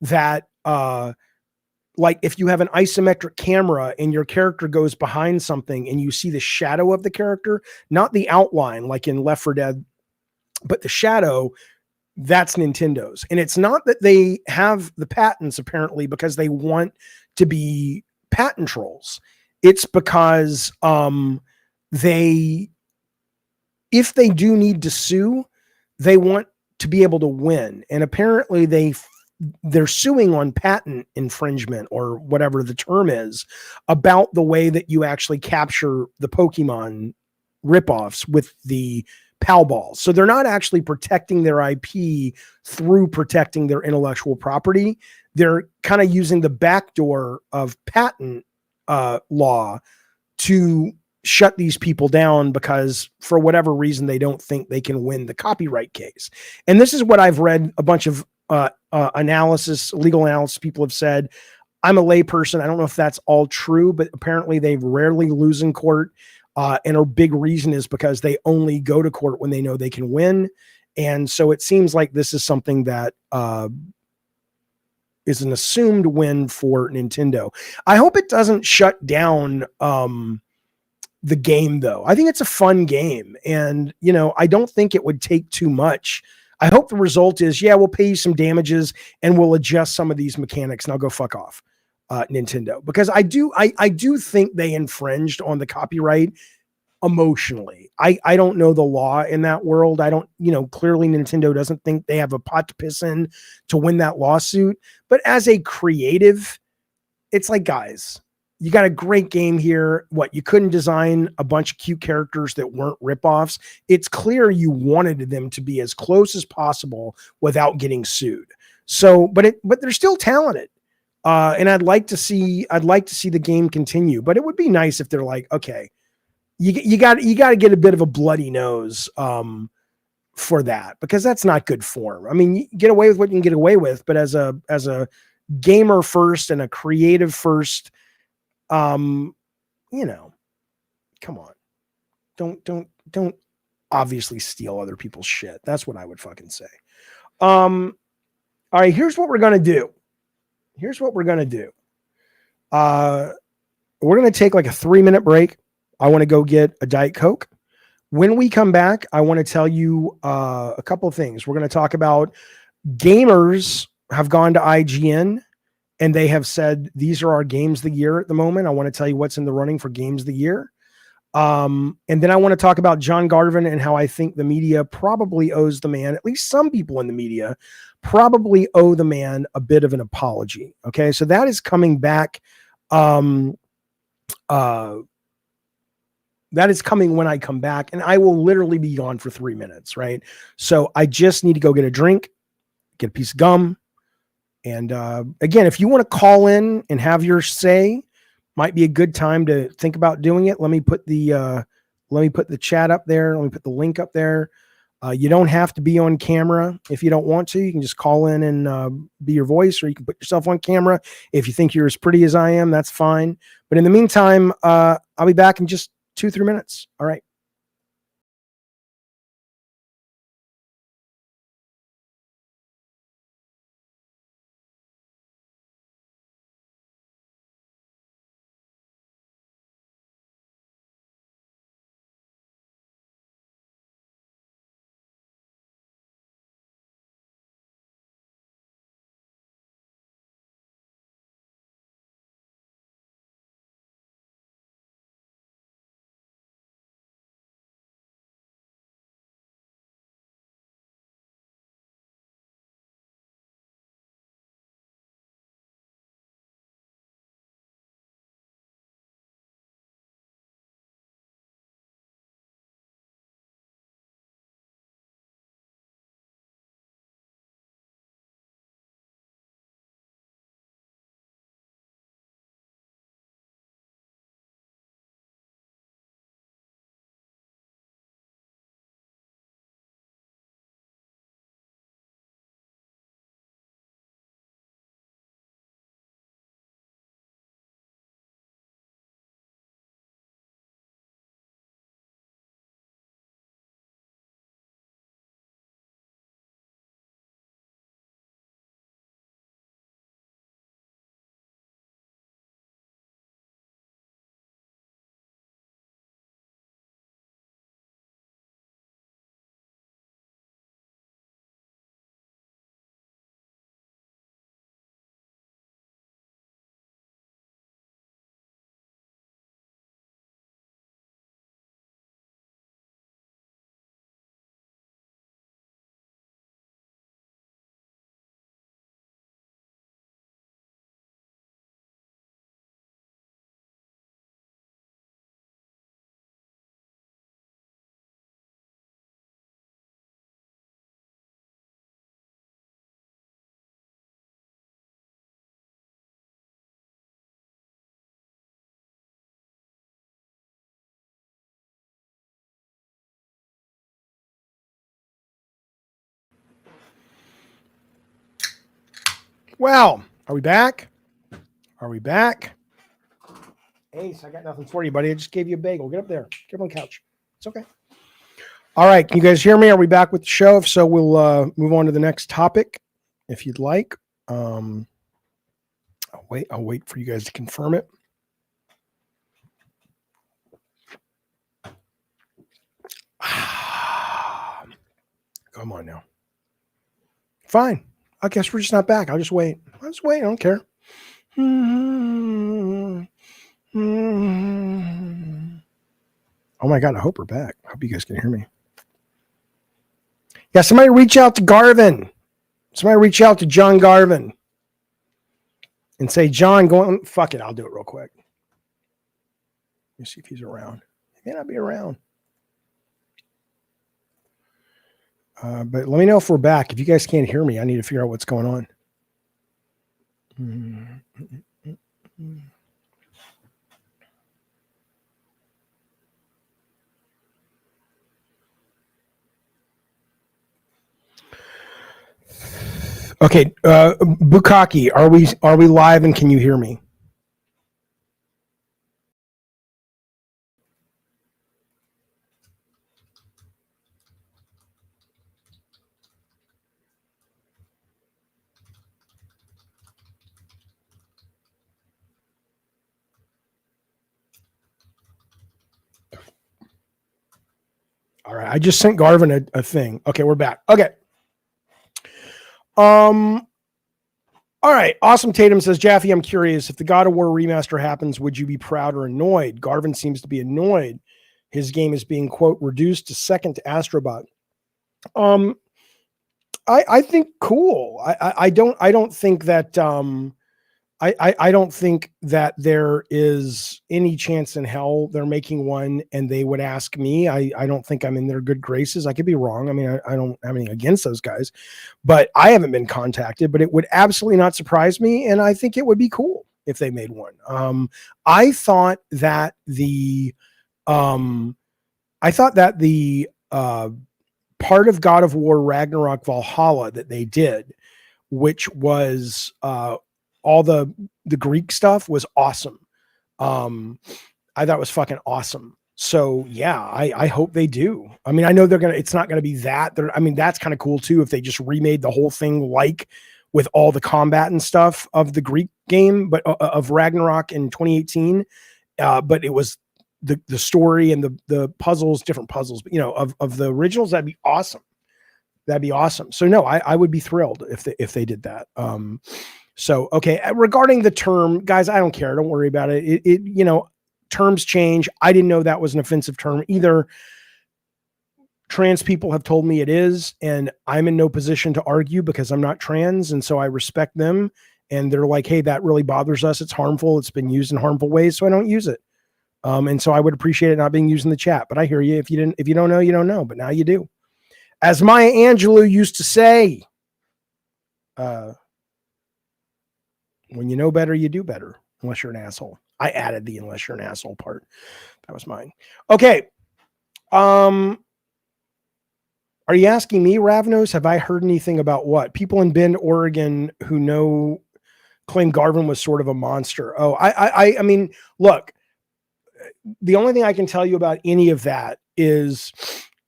that like if you have an isometric camera and your character goes behind something and you see the shadow of the character, not the outline like in Left 4 Dead, but the shadow, that's Nintendo's. And it's not that they have the patents apparently because they want to be patent trolls. It's because if they do need to sue, they want to be able to win. And apparently they're suing on patent infringement or whatever the term is about the way that you actually capture the Pokemon ripoffs with the PAL balls. So they're not actually protecting their IP through protecting their intellectual property. They're kind of using the backdoor of patent law to shut these people down because for whatever reason, they don't think they can win the copyright case. And this is what I've read a bunch of legal analysis people have said. I'm a layperson. I don't know if that's all true, but apparently they rarely lose in court. And a big reason is because they only go to court when they know they can win. And so it seems like this is something that is an assumed win for Nintendo. I hope it doesn't shut down the game, though. I think it's a fun game. And, I don't think it would take too much. I hope the result is, yeah, we'll pay you some damages and we'll adjust some of these mechanics and I'll go fuck off. Nintendo, because I do think they infringed on the copyright emotionally. I don't know the law in that world. I don't, clearly Nintendo doesn't think they have a pot to piss in to win that lawsuit. But as a creative, it's like, guys, you got a great game here. What, you couldn't design a bunch of cute characters that weren't ripoffs? It's clear you wanted them to be as close as possible without getting sued. So, but they're still talented. And I'd like to see the game continue, but it would be nice if they're like, okay, you got to get a bit of a bloody nose for that, because that's not good form. I mean, you get away with what you can get away with, but as a gamer first and a creative first, come on, don't obviously steal other people's shit. That's what I would fucking say. All right, here's what we're gonna do. We're going to take like a 3-minute break. I want to go get a Diet Coke. When we come back, I want to tell you a couple of things. We're going to talk about gamers have gone to IGN and they have said, these are our games of the year at the moment. I want to tell you what's in the running for games of the year. And then I want to talk about John Garvin and how I think the media probably owes the man, at least some people in the media probably owe the man a bit of an apology. Okay. So that is coming back. That is coming when I come back, and I will literally be gone for 3 minutes. Right. So I just need to go get a drink, get a piece of gum. And, again, if you want to call in and have your say, might be a good time to think about doing it. Let me put the chat up there. Let me put the link up there. You don't have to be on camera if you don't want to. You can just call in and be your voice, or you can put yourself on camera. If you think you're as pretty as I am, that's fine. But in the meantime, I'll be back in just 2-3 minutes. All right. Well, are we back? Ace, I got nothing for you, buddy. I just gave you a bagel. Get up there. Get up on the couch. It's okay. All right. Can you guys hear me? Are we back with the show? If so, we'll move on to the next topic if you'd like. I'll wait for you guys to confirm it. Come on now. Fine. I guess we're just not back. I'll just wait. I don't care. Oh my God. I hope we're back. I hope you guys can hear me. Yeah. Somebody reach out to Garvin. Somebody reach out to John Garvin and say, John, go on. Fuck it. I'll do it real quick. Let me see if he's around. He may not be around. But let me know if we're back. If you guys can't hear me, I need to figure out what's going on. Okay, Bukaki, are we live and can you hear me? All right, I just sent Garvin a thing. Okay, we're back. Okay. All right. Awesome Tatum says, Jaffe, I'm curious, if the God of War remaster happens, would you be proud or annoyed? Garvin seems to be annoyed. His game is being, quote, reduced to second to Astro Bot. I think cool. I don't think that I don't think that there is any chance in hell they're making one and they would ask me. I don't think I'm in their good graces. I could be wrong. I mean, I don't have anything against those guys, but I haven't been contacted, but it would absolutely not surprise me. And I think it would be cool if they made one. I thought that the part of God of War Ragnarok Valhalla that they did, which was all the Greek stuff, was awesome. I thought it was fucking awesome. So yeah, I hope they do. I mean, I know it's not gonna be that. I mean, that's kind of cool too if they just remade the whole thing like with all the combat and stuff of the Greek game, but of Ragnarok in 2018. But it was the story and the puzzles, different puzzles, but of the originals. That'd be awesome. That'd be awesome. So no, I would be thrilled if they did that. So, okay. Regarding the term, guys, I don't care. Don't worry about it. Terms change. I didn't know that was an offensive term either. Trans people have told me it is, and I'm in no position to argue because I'm not trans. And so I respect them. And they're like, hey, that really bothers us. It's harmful. It's been used in harmful ways. So I don't use it. And so I would appreciate it not being used in the chat, but I hear you. If you don't know, you don't know, but now you do. As Maya Angelou used to say, when you know better, you do better, unless you're an asshole. I added the unless you're an asshole part. That was mine. Okay. Are you asking me, Ravnos? Have I heard anything about what? People in Bend, Oregon who claim Garvin was sort of a monster. Oh, I mean, look, the only thing I can tell you about any of that is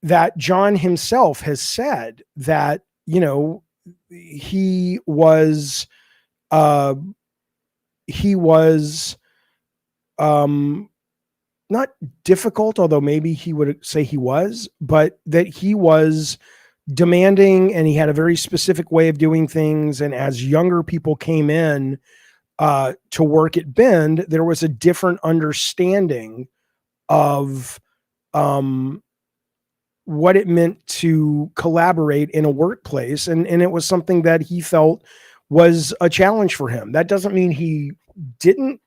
that John himself has said that, he was not difficult, although maybe he would say he was, but that he was demanding and he had a very specific way of doing things. And as younger people came in to work at Bend, there was a different understanding of what it meant to collaborate in a workplace. And it was something that he felt was a challenge for him. That doesn't mean he didn't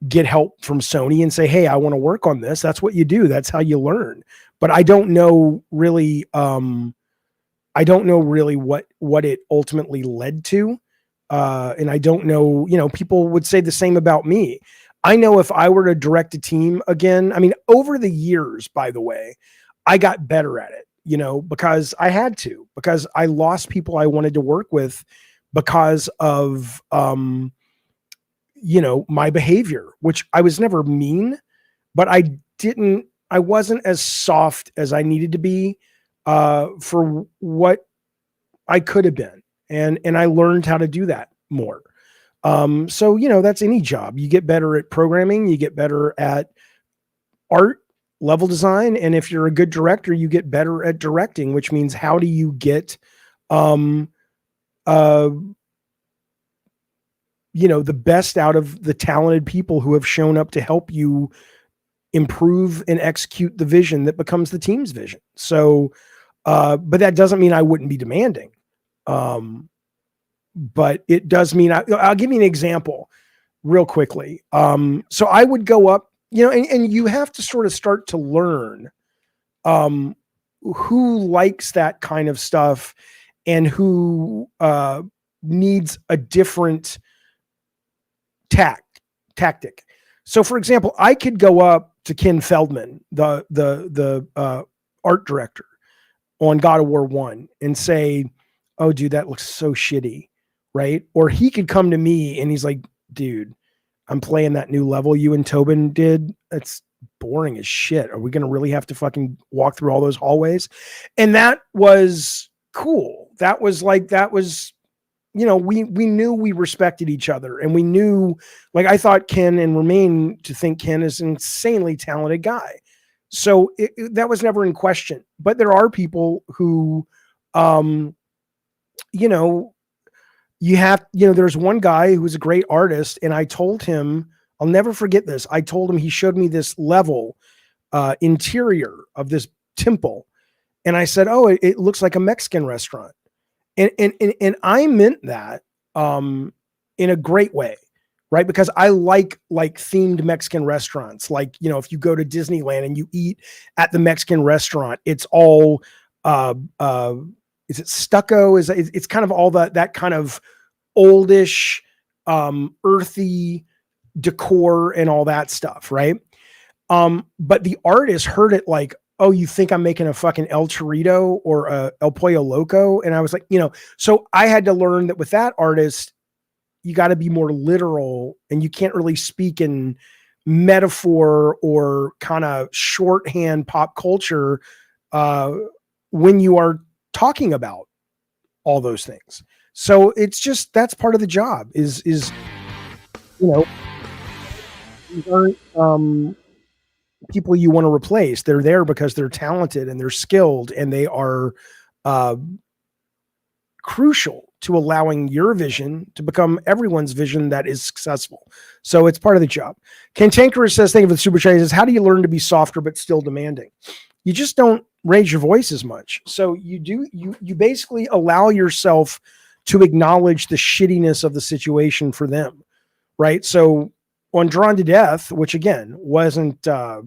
get help from Sony and say, hey, I want to work on this. That's what you do. That's how you learn. But I don't know really what it ultimately led to. And I don't know, people would say the same about me. I know if I were to direct a team again, I mean, over the years, by the way, I got better at it, because I had to, because I lost people I wanted to work with because of, my behavior, which I was never mean, but I wasn't as soft as I needed to be for what I could have been. And I learned how to do that more. So, that's any job. You get better at programming, you get better at art, level design. And if you're a good director, you get better at directing, which means how do you get, the best out of the talented people who have shown up to help you improve and execute the vision that becomes the team's vision. So, but that doesn't mean I wouldn't be demanding. But it does mean I'll give you an example real quickly. So I would go up, and you have to sort of start to learn who likes that kind of stuff and who needs a different tactic. So for example, I could go up to Ken Feldman, the art director on God of War 1 and say, oh dude, that looks so shitty. Right. Or he could come to me and he's like, dude, I'm playing that new level you and Tobin did. It's boring as shit. Are we going to really have to fucking walk through all those hallways? And that was cool. That was, you know, we knew we respected each other, and we knew, like, I thought Ken, and remain to think Ken is an insanely talented guy. So that was never in question. But there are people who, you know, there's one guy who was a great artist, and I told him, I'll never forget this. I told him, he showed me this level interior of this temple. And I said, oh, it looks like a Mexican restaurant. And I meant that in a great way, right? Because I like themed Mexican restaurants. Like, you know, if you go to Disneyland and you eat at the Mexican restaurant, it's all, is it stucco? It's kind of all that kind of oldish, earthy decor and all that stuff, right? But the artist heard it like, oh, you think I'm making a fucking El Chorrito or a El Pollo Loco? And I was like, you know, so I had to learn that with that artist, you got to be more literal, and you can't really speak in metaphor or kind of shorthand pop culture when you are talking about all those things. So it's just, that's part of the job is, you know, these aren't people you want to replace. They're there because they're talented and they're skilled, and they are crucial to allowing your vision to become everyone's vision that is successful. So it's part of the job. Cantankerous says, thank you for the super chat. He says, how do you learn to be softer but still demanding? You just don't raise your voice as much. So you basically allow yourself to acknowledge the shittiness of the situation for them, right? So on Drawn to Death, which again wasn't a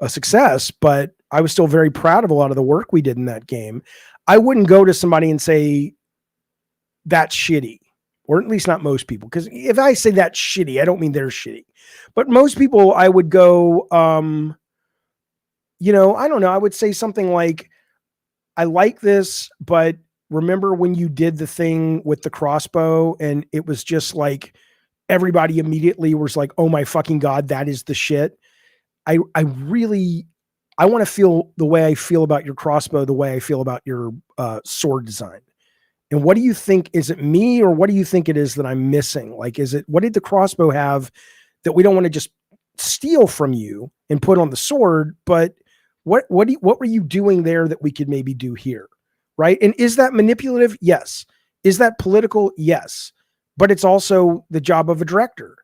success, but I was still very proud of a lot of the work we did in that game. I wouldn't go to somebody and say that's shitty, or at least not most people. Because if I say that's shitty, I don't mean they're shitty. But most people, I would go, you know, I don't know. I would say something like, I like this, but remember when you did the thing with the crossbow and it was just like, everybody immediately was like, oh my fucking God, that is the shit. I want to feel the way I feel about your crossbow, the way I feel about your sword design. And what do you think? Is it me, or what do you think it is that I'm missing? Like, what did the crossbow have that we don't want to just steal from you and put on the sword? But what were you doing there that we could maybe do here? Right. And is that manipulative? Yes. Is that political? Yes. But it's also the job of a director,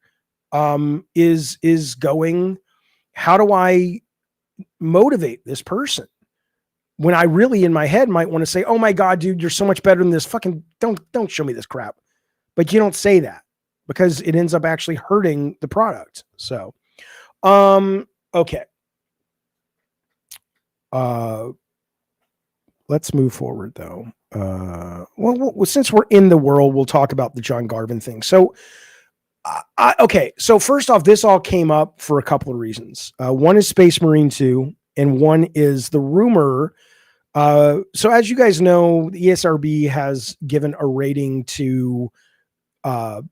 is going, how do I motivate this person when I really in my head might want to say, oh my God, dude, you're so much better than this. Fucking don't show me this crap. But you don't say that because it ends up actually hurting the product. So, okay. Let's move forward though. Well, since we're in the world, we'll talk about the John Garvin thing. So, okay. So first off, this all came up for a couple of reasons. One is Space Marine 2, and one is the rumor. So as you guys know, the ESRB has given a rating to a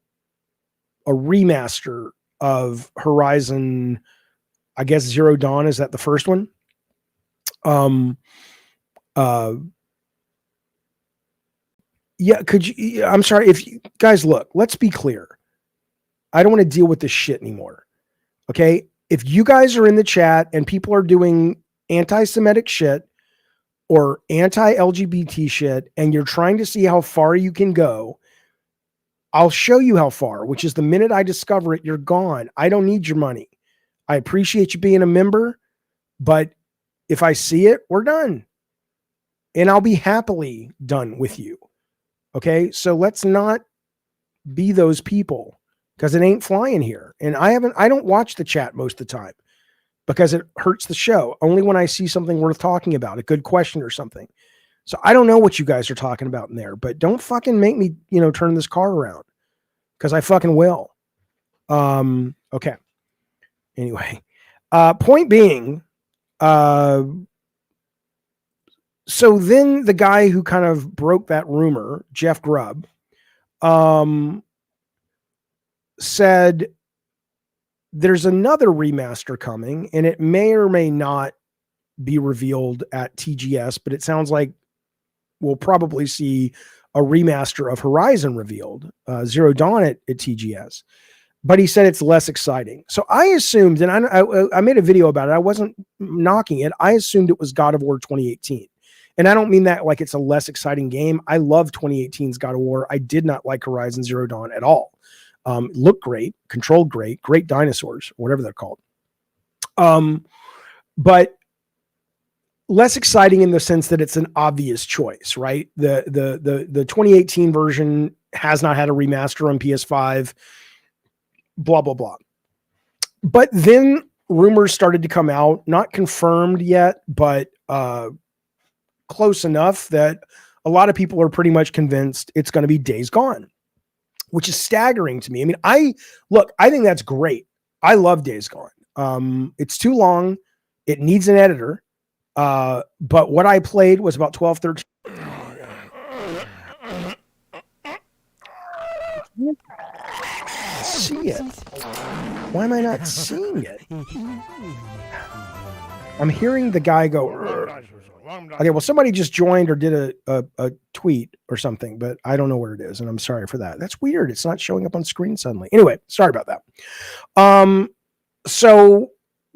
remaster of Horizon, I guess Zero Dawn. Is that the first one? Yeah, I'm sorry if you guys look, let's be clear. I don't want to deal with this shit anymore. Okay. If you guys are in the chat and people are doing anti-Semitic shit or anti-LGBT shit, and you're trying to see how far you can go, I'll show you how far, which is the minute I discover it, you're gone. I don't need your money. I appreciate you being a member, but if I see it, we're done. And I'll be happily done with you. Okay, so let's not be those people, because it ain't flying here. And I don't watch the chat most of the time because it hurts the show. Only when I see something worth talking about, a good question or something. So I don't know what you guys are talking about in there, but don't fucking make me, turn this car around. because I fucking will. Okay. Anyway, point being, so then the guy who kind of broke that rumor, Jeff Grubb, said there's another remaster coming, and it may or may not be revealed at TGS, but it sounds like we'll probably see a remaster of Horizon revealed, Zero Dawn at TGS. But he said it's less exciting. So I assumed, and I made a video about it. I wasn't knocking it. I assumed it was God of War 2018. And I don't mean that like it's a less exciting game. I love 2018's God of War. I did not like Horizon Zero Dawn at all. Looked great, controlled great dinosaurs, whatever they're called. But less exciting in the sense that it's an obvious choice, right? The 2018 version has not had a remaster on PS5, blah, blah, blah. But then rumors started to come out, not confirmed yet, but close enough that a lot of people are pretty much convinced it's going to be Days Gone, which is staggering to me. I mean, I think that's great. I love Days Gone. It's too long. It needs an editor. But what I played was about 12, 13. See it. Why am I not seeing it? I'm hearing the guy go. Okay, well, somebody just joined or did a tweet or something, but I don't know what it is, and I'm sorry for that. That's weird. It's not showing up on screen suddenly. Anyway, sorry about that.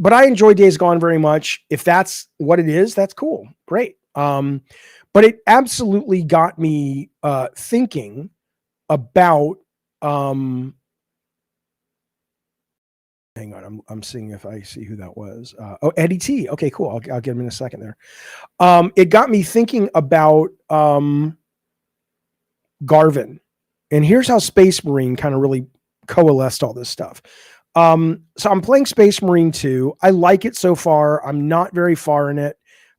But I enjoy Days Gone very much. If that's what it is, that's cool. Great. But it absolutely got me thinking about hang on, I'm seeing if I see who that was. Eddie T. Okay, cool. I'll get him in a second there. It got me thinking about Garvin. And here's how Space Marine kind of really coalesced all this stuff. So I'm playing Space Marine 2. I like it so far. I'm not very far in it.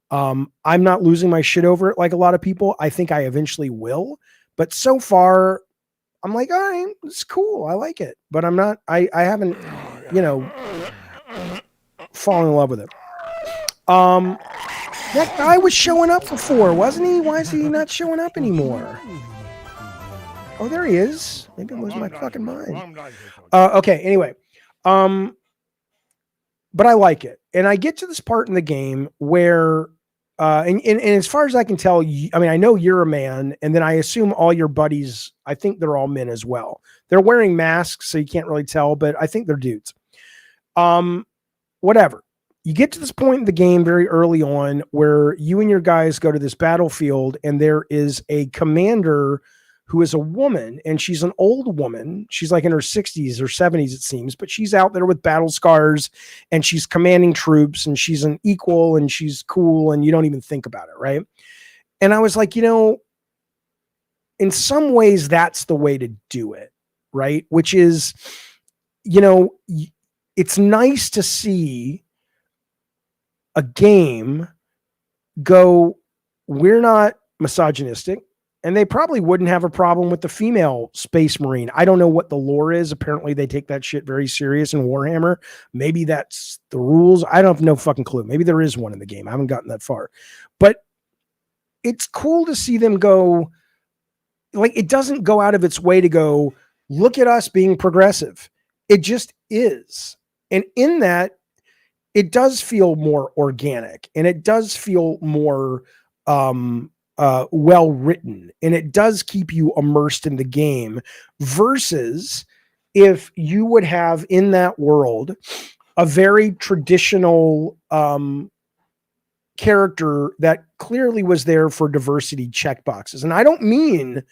I'm not losing my shit over it like a lot of people. I think I eventually will. But so far, I'm like, all right, it's cool. I like it. But I'm not, I haven't, fallen in love with it. That guy was showing up before, wasn't he? Why is he not showing up anymore? Oh, there he is. Maybe I'm losing my fucking mind. Okay, anyway. But I like it. And I get to this part in the game where, and as far as I can tell, I know you're a man, and then I assume all your buddies, I think they're all men as well. They're wearing masks, so you can't really tell, but I think they're dudes. Whatever. You get to this point in the game very early on where you and your guys go to this battlefield, and there is a commander who is a woman, and she's an old woman. She's like in her 60s or 70s, it seems, but she's out there with battle scars, and she's commanding troops, and she's an equal, and she's cool, and you don't even think about it, right? And I was like, in some ways, that's the way to do it, right? Which is, it's nice to see a game go, we're not misogynistic. And they probably wouldn't have a problem with the female Space Marine. I don't know what the lore is. Apparently they take that shit very serious in Warhammer. Maybe that's the rules. I don't have no fucking clue. Maybe there is one in the game. I haven't gotten that far. But it's cool to see them go, like, it doesn't go out of its way to go, look at us being progressive. It just is. And in that, it does feel more organic, and it does feel more well written, and it does keep you immersed in the game, versus if you would have in that world a very traditional character that clearly was there for diversity checkboxes. And I don't mean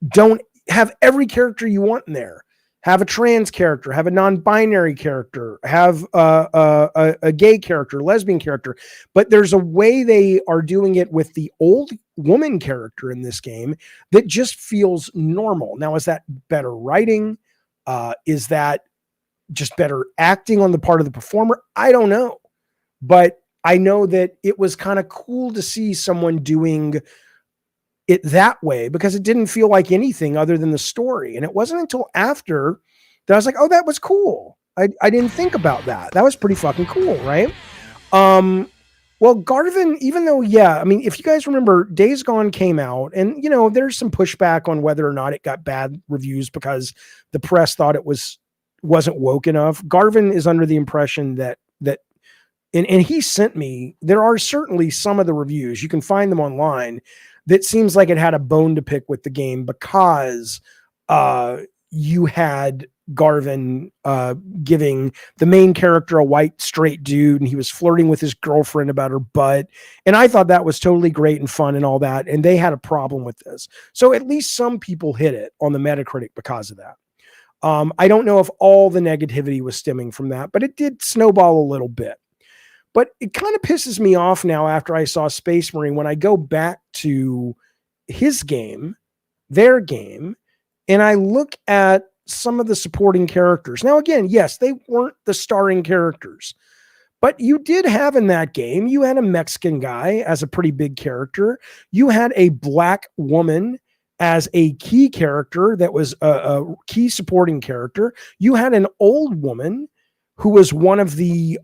don't have every character you want in there. Have a trans character, have a non-binary character, have a gay character, lesbian character. But there's a way they are doing it with the old woman character in this game that just feels normal. Now, is that better writing? Is that just better acting on the part of the performer? I don't know. But I know that it was kind of cool to see someone doing it that way because it didn't feel like anything other than the story. And it wasn't until after that I was like, oh, that was cool. I didn't think about that. That was pretty fucking cool, right? Well, Garvin, even though, yeah, I mean, if you guys remember, Days Gone came out, and there's some pushback on whether or not it got bad reviews because the press thought it wasn't woke enough. Garvin is under the impression that and he sent me, there are certainly some of the reviews, you can find them online, that seems like it had a bone to pick with the game because you had Garvin giving the main character a white straight dude, and he was flirting with his girlfriend about her butt. And I thought that was totally great and fun and all that. And they had a problem with this. So at least some people hit it on the Metacritic because of that. I don't know if all the negativity was stemming from that, but it did snowball a little bit. But it kind of pisses me off now after I saw Space Marine when I go back to his game, their game, and I look at some of the supporting characters. Now, again, yes, they weren't the starring characters, but you did have in that game, you had a Mexican guy as a pretty big character. You had a black woman as a key character that was a key supporting character. You had an old woman who was one of the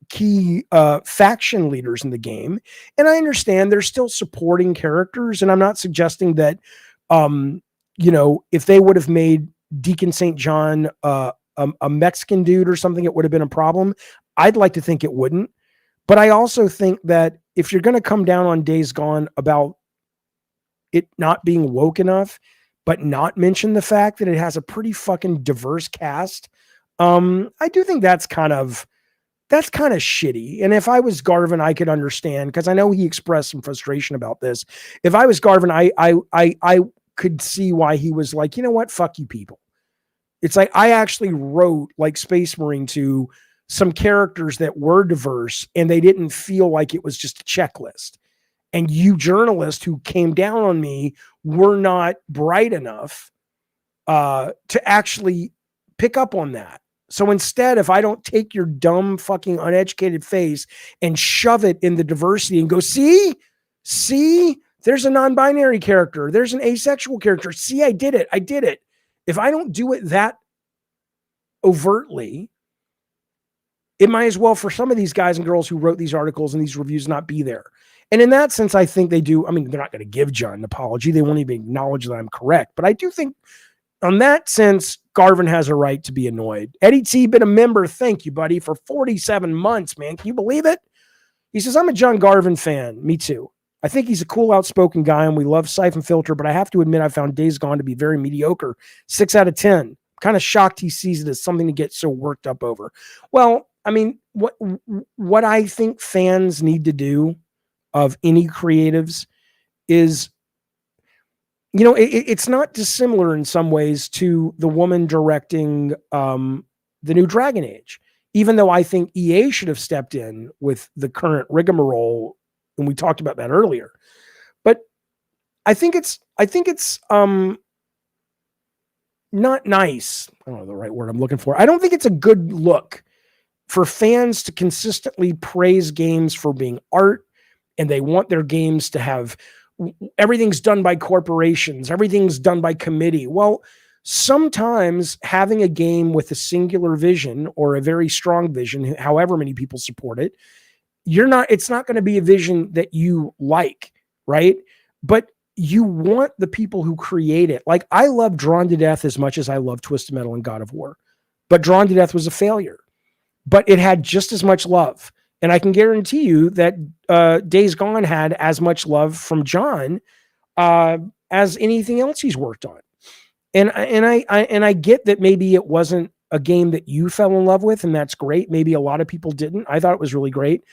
key faction leaders in the game. And I understand they're still supporting characters, and I'm not suggesting that, if they would have made Deacon St. John a Mexican dude or something, it would have been a problem. I'd like to think it wouldn't. But I also think that if you're going to come down on Days Gone about it not being woke enough, but not mention the fact that it has a pretty fucking diverse cast, I do think that's kind of shitty. And if I was Garvin, I could understand, because I know he expressed some frustration about this. If I was Garvin, I could see why he was like, you know what, fuck you people. It's like, I actually wrote like Space Marine to some characters that were diverse, and they didn't feel like it was just a checklist. And you journalists who came down on me were not bright enough to actually pick up on that. So instead, if I don't take your dumb fucking uneducated face and shove it in the diversity and go, see, there's a non-binary character, there's an asexual character. See, I did it. If I don't do it that overtly, it might as well for some of these guys and girls who wrote these articles and these reviews not be there. And in that sense, I think they do. I mean, they're not going to give John an apology. They won't even acknowledge that I'm correct. But I do think on that sense, Garvin has a right to be annoyed. Eddie T, been a member. Thank you, buddy, for 47 months, man. Can you believe it? He says, I'm a John Garvin fan. Me too. I think he's a cool, outspoken guy, and we love Siphon Filter, but I have to admit I found Days Gone to be very mediocre. 6 out of 10. Kind of shocked he sees it as something to get so worked up over. Well, I mean, what I think fans need to do of any creatives is, it's not dissimilar in some ways to the woman directing the new Dragon Age, even though I think EA should have stepped in with the current rigmarole, and we talked about that earlier. But I think it's not nice. I don't know the right word I'm looking for. I don't think it's a good look for fans to consistently praise games for being art, and they want their games to have everything's done by corporations, everything's done by committee. Well, sometimes having a game with a singular vision or a very strong vision, however many people support it, it's not going to be a vision that you like, right? But you want the people who create it. Like, I love Drawn to Death as much as I love Twisted Metal and God of War, but Drawn to Death was a failure, but it had just as much love. And I can guarantee you that Days Gone had as much love from John as anything else he's worked on. And I get that maybe it wasn't a game that you fell in love with, and that's great. Maybe a lot of people didn't. I thought it was really great.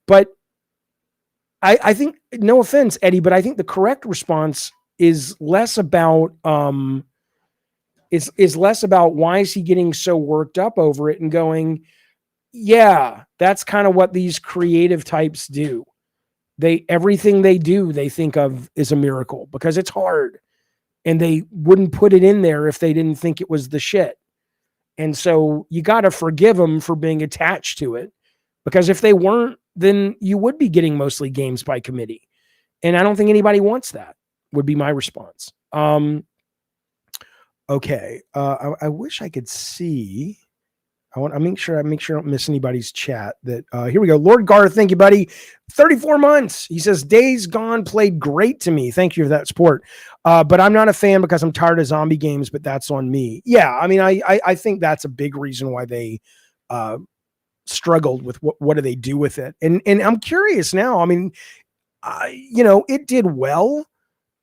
But I think, no offense, Eddie, but I think the correct response is less about is less about why is he getting so worked up over it, and going, yeah, that's kind of what these creative types do. Everything they do, they think of is a miracle because it's hard, and they wouldn't put it in there if they didn't think it was the shit. And so you got to forgive them for being attached to it, because if they weren't, then you would be getting mostly games by committee. And I don't think anybody wants that. would be my response. Okay. I wish I could see. I want to make sure I don't miss anybody's chat. That here we go. Lord Garth, thank you, buddy. 34 months. He says, Days Gone played great to me. Thank you for that support. But I'm not a fan because I'm tired of zombie games, but that's on me. Yeah, I mean, I think that's a big reason why they struggled with what do they do with it. And I'm curious now. I mean, it did well,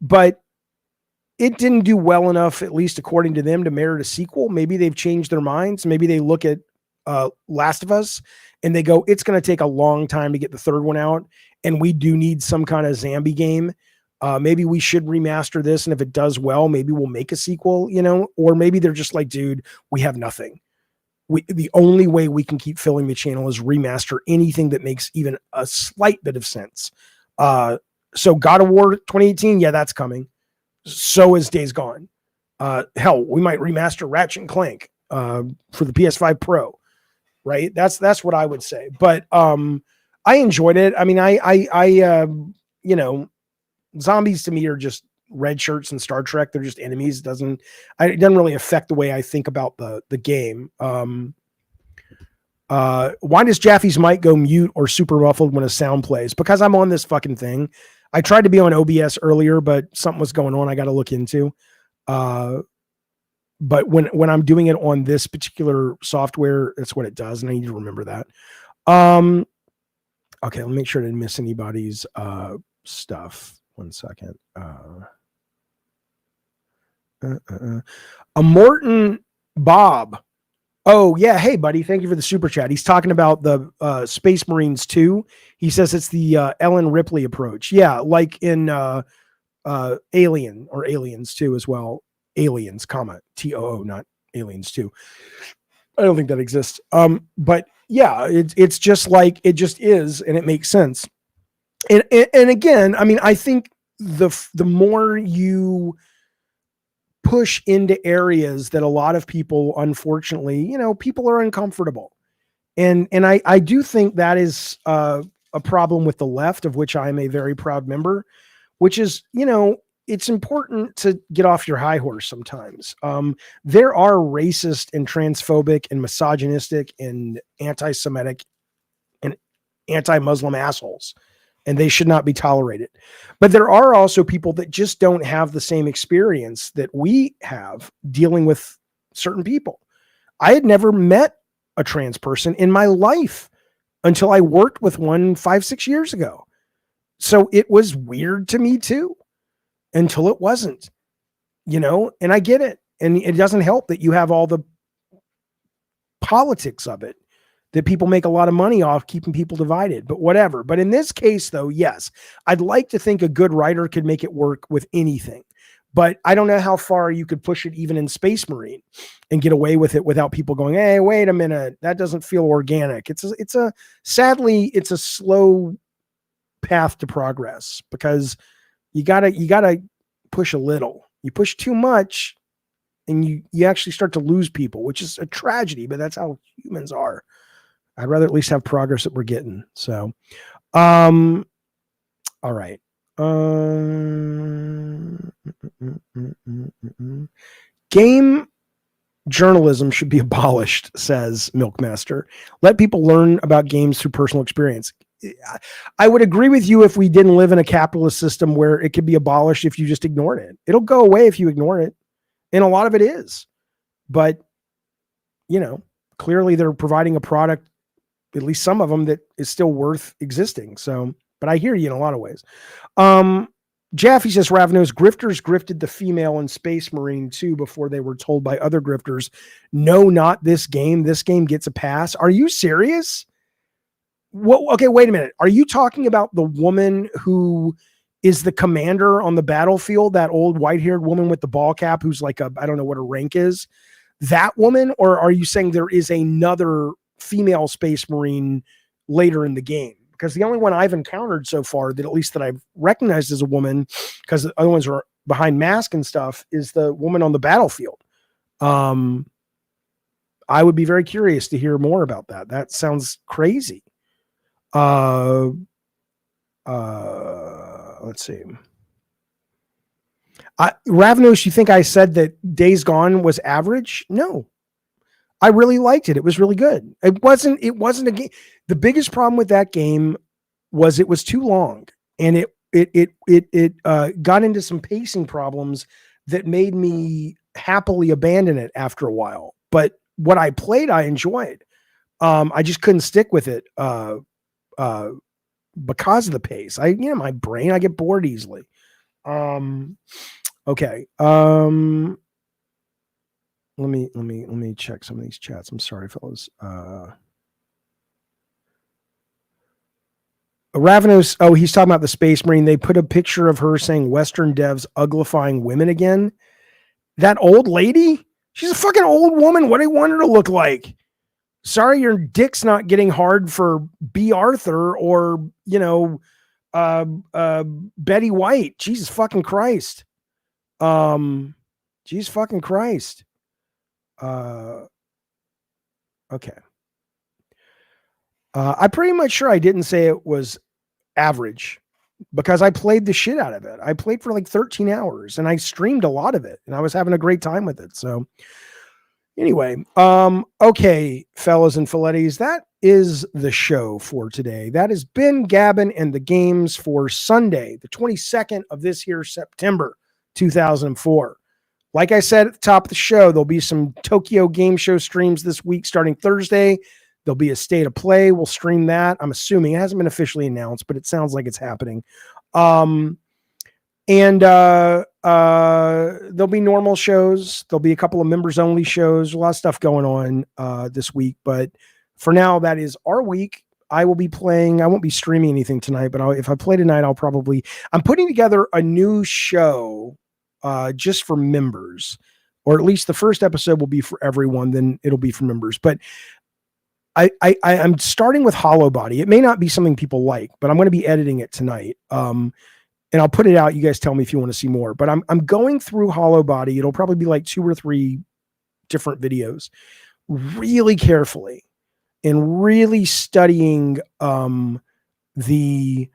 but it didn't do well enough, at least according to them, to merit a sequel. Maybe they've changed their minds. Maybe they look at Last of Us and they go, it's going to take a long time to get the third one out. And we do need some kind of zombie game. Maybe we should remaster this. And if it does well, maybe we'll make a sequel, or maybe they're just like, dude, we have nothing. The only way we can keep filling the channel is remaster anything that makes even a slight bit of sense. So God of War 2018, yeah, that's coming. So is Days Gone. Hell, we might remaster Ratchet and Clank for the PS5 Pro, right? That's what I would say. But I enjoyed it. I mean, I zombies to me are just red shirts in Star Trek. They're just enemies. It doesn't really affect the way I think about the game. Why does Jaffe's mic go mute or super muffled when a sound plays? Because I'm on this fucking thing. I tried to be on OBS earlier, but something was going on I got to look into. But when I'm doing it on this particular software, that's what it does. And I need to remember that. Okay. Let me make sure I didn't miss anybody's stuff. 1 second. A Morton Bob. Oh, yeah. Hey, buddy. Thank you for the super chat. He's talking about the Space Marines 2. He says it's the Ellen Ripley approach. Yeah, like in Alien or Aliens 2 as well. Aliens, TOO, not Aliens 2. I don't think that exists. But yeah, it's just like it just is, and it makes sense. And again, I mean, I think the more you push into areas that a lot of people, unfortunately, people are uncomfortable. And I do think that is a problem with the left, of which I'm a very proud member, which is, it's important to get off your high horse sometimes. There are racist and transphobic and misogynistic and anti-Semitic and anti-Muslim assholes, and they should not be tolerated. But there are also people that just don't have the same experience that we have dealing with certain people. I had never met a trans person in my life until I worked with one 5-6 years ago. So it was weird to me too, until it wasn't, and I get it. And it doesn't help that you have all the politics of it, that people make a lot of money off keeping people divided, but whatever. But in this case though, yes, I'd like to think a good writer could make it work with anything, but I don't know how far you could push it even in Space Marine and get away with it without people going, hey, wait a minute, that doesn't feel organic. Sadly, it's a slow path to progress, because you gotta push a little. You push too much and you actually start to lose people, which is a tragedy, but that's how humans are. I'd rather at least have progress that we're getting. So, all right. Game journalism should be abolished, says Milkmaster. Let people learn about games through personal experience. I would agree with you if we didn't live in a capitalist system where it could be abolished if you just ignored it. It'll go away if you ignore it. And a lot of it is. But, clearly they're providing a product, at least some of them, that is still worth existing. So, but I hear you in a lot of ways. Jaffe says, Ravnos, grifters grifted the female in Space Marine 2 before they were told by other grifters, no, not this game. This game gets a pass. Are you serious? Well, okay, wait a minute. Are you talking about the woman who is the commander on the battlefield, that old white-haired woman with the ball cap who's like I don't know what her rank is? That woman? Or are you saying there is another female Space Marine later in the game? Because the only one I've encountered so far, that at least that I've recognized as a woman, because the other ones are behind mask and stuff, is the woman on the battlefield. I would be very curious to hear more about that. That sounds crazy. Let's see. Ravnos, you think I said that Days Gone was average? No, I really liked it. It was really good. It wasn't a game. The biggest problem with that game was it was too long, and it got into some pacing problems that made me happily abandon it after a while. But what I played, I enjoyed. I just couldn't stick with it because of the pace. My brain, I get bored easily. Okay. Let me check some of these chats. I'm sorry, fellas. Ravenous. Oh, he's talking about the Space Marine. They put a picture of her saying Western devs uglifying women again. That old lady? She's a fucking old woman. What do you want her to look like? Sorry, your dick's not getting hard for B. Arthur or, Betty White. Jesus fucking Christ. Jesus fucking Christ. Okay. I'm pretty much sure I didn't say it was average because I played the shit out of it. I played for like 13 hours and I streamed a lot of it and I was having a great time with it. So anyway, okay, fellas and filettis, that is the show for today. That has been Gavin and the Games for Sunday, the 22nd of this year, September 2004. Like I said at the top of the show, there'll be some Tokyo Game Show streams this week starting Thursday. There'll be a State of Play. We'll stream that. I'm assuming it hasn't been officially announced, but it sounds like it's happening. And there'll be normal shows. There'll be a couple of members only shows, a lot of stuff going on this week. But for now, that is our week. I will be playing. I won't be streaming anything tonight, but if I play tonight, I'm putting together a new show just for members, or at least the first episode will be for everyone. Then it'll be for members. But I'm starting with Hollowbody. It may not be something people like, but I'm going to be editing it tonight. And I'll put it out. You guys tell me if you want to see more, but I'm going through Hollowbody. It'll probably be like 2 or 3 different videos really carefully and really studying the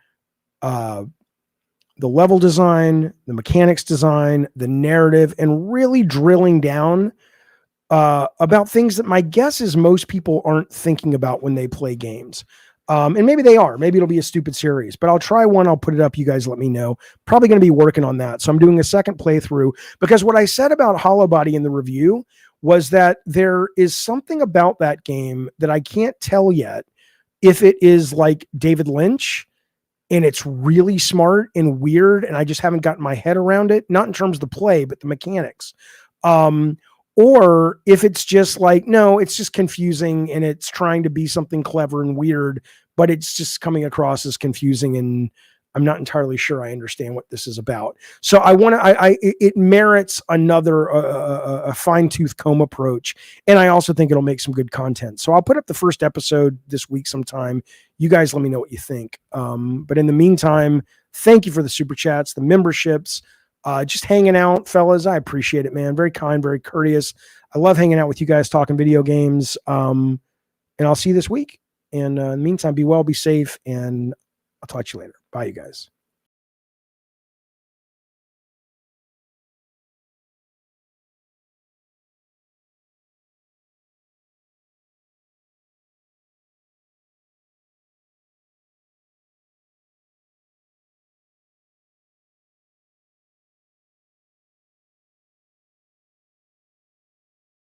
level design, the mechanics design, the narrative, and really drilling down about things that my guess is most people aren't thinking about when they play games. And maybe they are. Maybe it'll be a stupid series, but I'll try one. I'll put it up. You guys let me know. Probably going to be working on that. So I'm doing a second playthrough because what I said about Hollowbody in the review was that there is something about that game that I can't tell yet if it is like David Lynch and it's really smart and weird and I just haven't gotten my head around it, not in terms of the play, but the mechanics. Or if it's just like, no, it's just confusing and it's trying to be something clever and weird, but it's just coming across as confusing and I'm not entirely sure I understand what this is about. So it merits another a fine-tooth comb approach. And I also think it'll make some good content. So I'll put up the first episode this week sometime. You guys let me know what you think. But in the meantime, thank you for the super chats, the memberships, just hanging out, fellas. I appreciate it, man. Very kind, very courteous. I love hanging out with you guys, talking video games. And I'll see you this week. And in the meantime, be well, be safe, and I'll talk to you later. Bye, you guys.